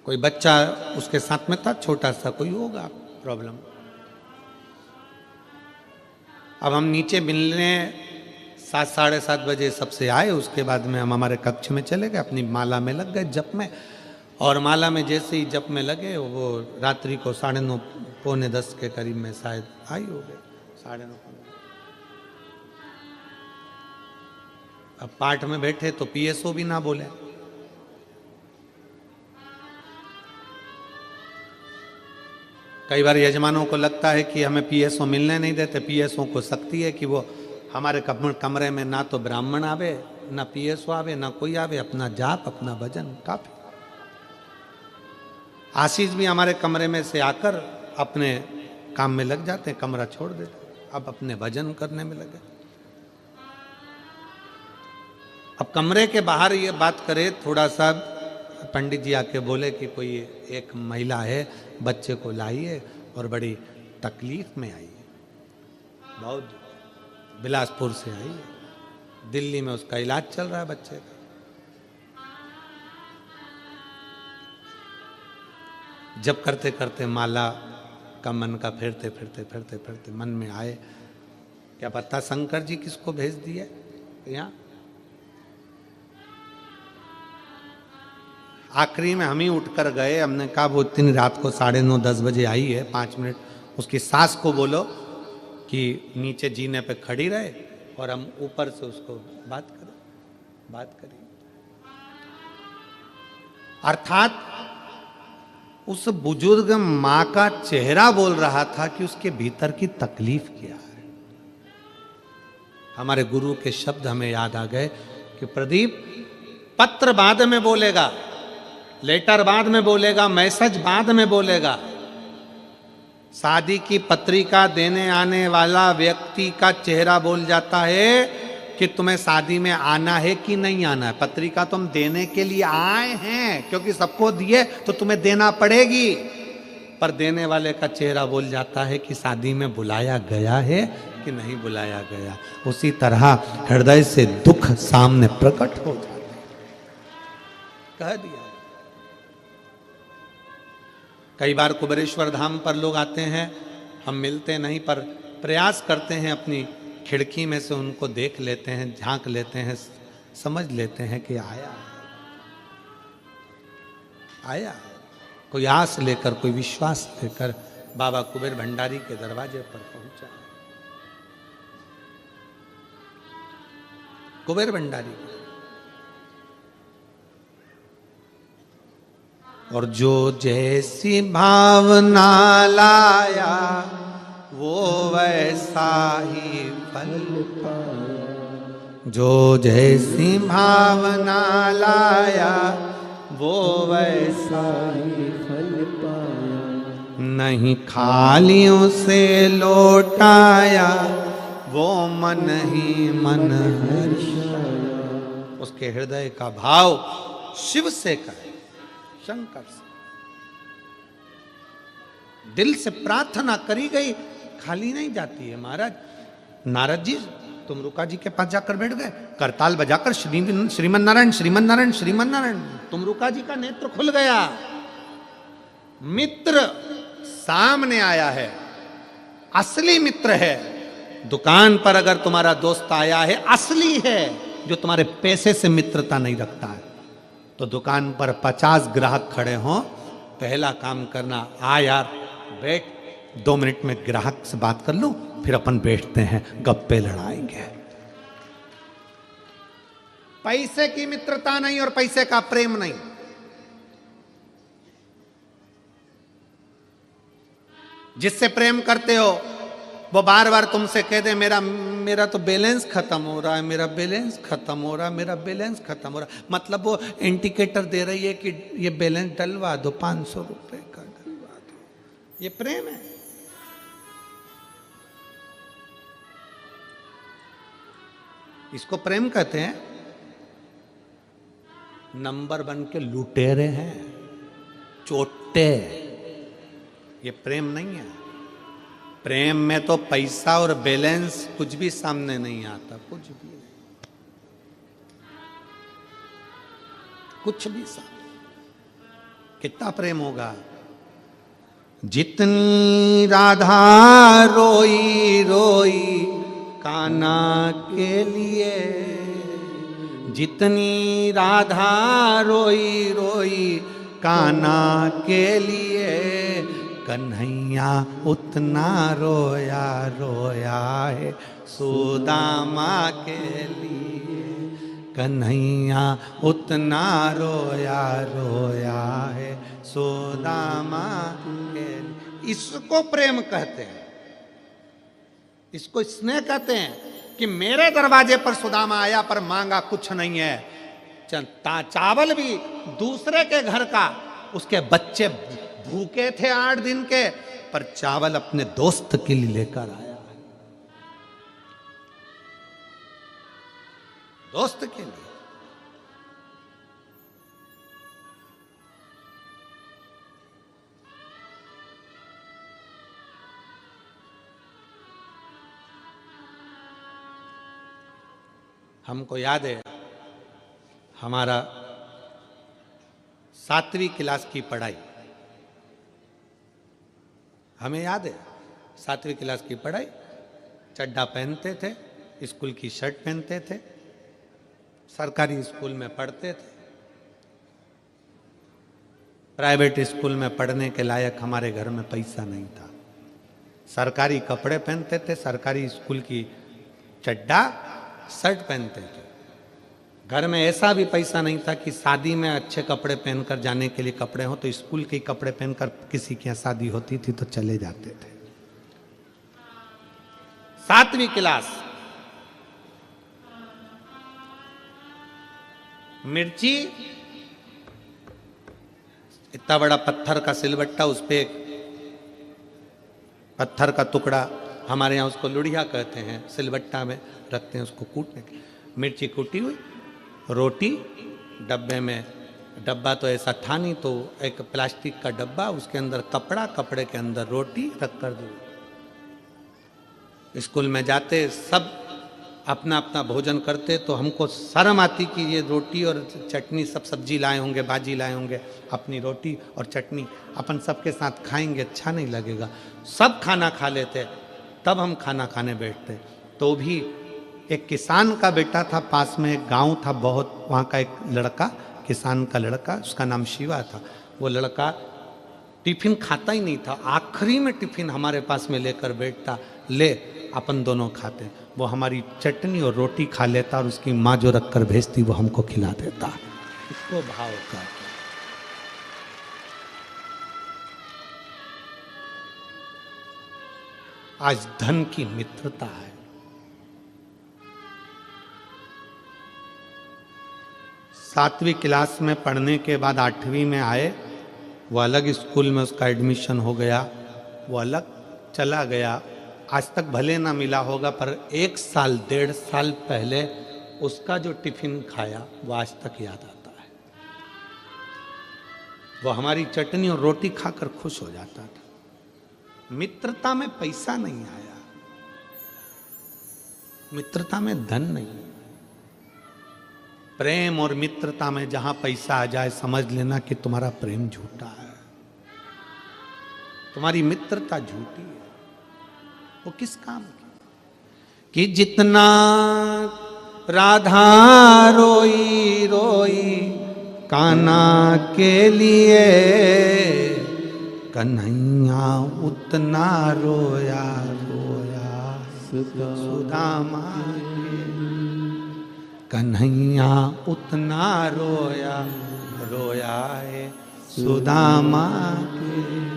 कोई बच्चा उसके साथ में था, छोटा सा कोई होगा प्रॉब्लम। अब हम नीचे मिलने 7 साढ़े 7 बजे सबसे आए, उसके बाद में हम हमारे कक्ष में चले गए, अपनी माला में लग गए जप में। और माला में जैसे ही जप में लगे वो रात्रि को 9:30 पौने 10 के करीब में शायद आई हो गए, 9:30। अब पाठ में बैठे तो पीएसओ भी ना बोले। कई बार यजमानों को लगता है कि हमें पीएसओ मिलने नहीं देते। पीएसओ को शक्ति है कि वो हमारे कमरे में ना तो ब्राह्मण आवे, ना पीएसओ आवे, ना कोई आवे, अपना जाप अपना भजन काफी। आशीष भी हमारे कमरे में से आकर अपने काम में लग जाते हैं, कमरा छोड़ देते, अब अपने भजन करने में लगे। अब कमरे के बाहर ये बात करे, थोड़ा सा पंडित जी आके बोले कि कोई एक महिला है, बच्चे को लाई है और बड़ी तकलीफ में आई है, बहुत बिलासपुर से आई है, दिल्ली में उसका इलाज चल रहा है बच्चे का। जब करते करते माला का मन का फिरते फिरते फिरते फिरते मन में आए, क्या पता शंकर जी किसको भेज दिए यहाँ। आखिरी में हम ही उठकर गए, हमने कहा वो इतनी रात को 9:30 10 बजे आई है, 5 मिनट उसकी सास को बोलो कि नीचे जीने पे खड़ी रहे और हम ऊपर से उसको बात करें। अर्थात उस बुजुर्ग माँ का चेहरा बोल रहा था कि उसके भीतर की तकलीफ क्या है। हमारे गुरु के शब्द हमें याद आ गए कि प्रदीप, पत्र बाद में बोलेगा, लेटर बाद में बोलेगा, मैसेज बाद में बोलेगा, शादी की पत्रिका देने आने वाला व्यक्ति का चेहरा बोल जाता है कि तुम्हें शादी में आना है कि नहीं आना है। पत्रिका तुम देने के लिए आए हैं क्योंकि सबको दिए तो तुम्हें देना पड़ेगी, पर देने वाले का चेहरा बोल जाता है कि शादी में बुलाया गया है कि नहीं बुलाया गया। उसी तरह हृदय से दुख सामने प्रकट हो जाता है। कह दिया। कई बार कुबेरेश्वर धाम पर लोग आते हैं, हम मिलते नहीं, पर प्रयास करते हैं अपनी खिड़की में से उनको देख लेते हैं, झांक लेते हैं, समझ लेते हैं कि आया कोई आस लेकर, कोई विश्वास लेकर बाबा कुबेर भंडारी के दरवाजे पर पहुंचा। कुबेर भंडारी। और जो जैसी भावना लाया वो वैसा ही फल पाया। जो जैसी भावना लाया वो वैसा ही फल पाया। नहीं खालियों से लौटाया वो मन ही मन हर्षाया। उसके हृदय का भाव शिव से करे, शंकर से, दिल से प्रार्थना करी गई खाली नहीं जाती है। महाराज नारद जी तुम रुका जी के पास जाकर बैठ गए, करताल बजाकर श्रीमन नारायण श्रीमन नारायण श्रीमन नारायण, तुम रुका जी का नेत्र खुल गया। मित्र सामने आया है, असली मित्र है। दुकान पर अगर तुम्हारा दोस्त आया है, असली है, जो तुम्हारे पैसे से मित्रता नहीं रखता है। तो दुकान पर 50 ग्राहक खड़े हों, पहला काम करना, आ यार बैठ, 2 मिनट में ग्राहक से बात कर लूं, फिर अपन बैठते हैं, गप्पे लड़ाएंगे। पैसे की मित्रता नहीं और पैसे का प्रेम नहीं। जिससे प्रेम करते हो वो बार बार तुमसे कह दे मेरा तो बैलेंस खत्म हो रहा है, मेरा बैलेंस खत्म हो रहा है, मेरा बैलेंस खत्म हो रहा है, मतलब वो इंडिकेटर दे रही है कि ये बैलेंस डलवा दो, 500 रुपए का डलवा दो। ये प्रेम है। इसको प्रेम कहते हैं। नंबर बन के लुटेरे हैं, चोटे। ये प्रेम नहीं है। प्रेम में तो पैसा और बैलेंस कुछ भी सामने नहीं आता, कुछ भी नहीं, कुछ भी सामने। कितना प्रेम होगा। जितनी राधा रोई रोई कान्हा के लिए, जितनी राधा रोई रोई कान्हा के लिए, कन्हैया उतना रोया रोया है सुदामा के लिए। कन्हैया उतना रोया रोया है सुदामा के लिए। इसको प्रेम कहते हैं, इसको स्नेह कहते हैं कि मेरे दरवाजे पर सुदामा आया पर मांगा कुछ नहीं है। चावल भी दूसरे के घर का, उसके बच्चे भूखे थे 8 दिन के, पर चावल अपने दोस्त के लिए लेकर आया, दोस्त के लिए। हमको याद है हमारा 7वीं क्लास की पढ़ाई, हमें याद है 7वीं क्लास की पढ़ाई। चड्डा पहनते थे, स्कूल की शर्ट पहनते थे, सरकारी स्कूल में पढ़ते थे। प्राइवेट स्कूल में पढ़ने के लायक हमारे घर में पैसा नहीं था। सरकारी कपड़े पहनते थे, सरकारी स्कूल की चड्डा शर्ट पहनते थे। घर में ऐसा भी पैसा नहीं था कि शादी में अच्छे कपड़े पहनकर जाने के लिए कपड़े हो, तो स्कूल के कपड़े पहनकर किसी की शादी होती थी तो चले जाते थे। 7वीं क्लास, मिर्ची, इतना बड़ा पत्थर का सिलबट्टा, उस पे पत्थर का टुकड़ा, हमारे यहाँ उसको लुढ़िया कहते हैं, सिलबट्टा में रखते हैं उसको कूटने के। मिर्ची कूटी हुई, रोटी डब्बे में, डब्बा तो ऐसा था नहीं, तो एक प्लास्टिक का डब्बा, उसके अंदर कपड़ा, कपड़े के अंदर रोटी रख कर दो। स्कूल में जाते सब अपना अपना भोजन करते, तो हमको शर्म आती कि ये रोटी और चटनी, सब सब्जी लाए होंगे, भाजी लाए होंगे, अपनी रोटी और चटनी अपन सबके साथ खाएंगे, अच्छा नहीं लगेगा। सब खाना खा लेते, तब हम खाना खाने बैठते। तो भी एक किसान का बेटा था, पास में एक गांव था बहुत, वहाँ का एक लड़का, किसान का लड़का, उसका नाम शिवा था। वो लड़का टिफिन खाता ही नहीं था, आखिरी में टिफिन हमारे पास में लेकर बैठता, ले अपन दोनों खाते। वो हमारी चटनी और रोटी खा लेता और उसकी माँ जो रख कर भेजती वो हमको खिला देता। इसको भाव का। आज धन की मित्रता है। सातवीं क्लास में पढ़ने के बाद 8वीं में आए, वो अलग स्कूल में उसका एडमिशन हो गया, वो अलग चला गया। आज तक भले ना मिला होगा, पर 1 साल 1.5 साल पहले उसका जो टिफिन खाया वो आज तक याद आता है। वो हमारी चटनी और रोटी खाकर खुश हो जाता था। मित्रता में पैसा नहीं आया, मित्रता में धन नहीं। प्रेम और मित्रता में जहां पैसा आ जाए, समझ लेना कि तुम्हारा प्रेम झूठा है, तुम्हारी मित्रता झूठी है। वो किस काम की? कि जितना राधा रोई रोई कान्हा के लिए, कन्हैया उतना रोया रोया सुदामा। कन्हैया उतना रोया रोया है सुदामा के।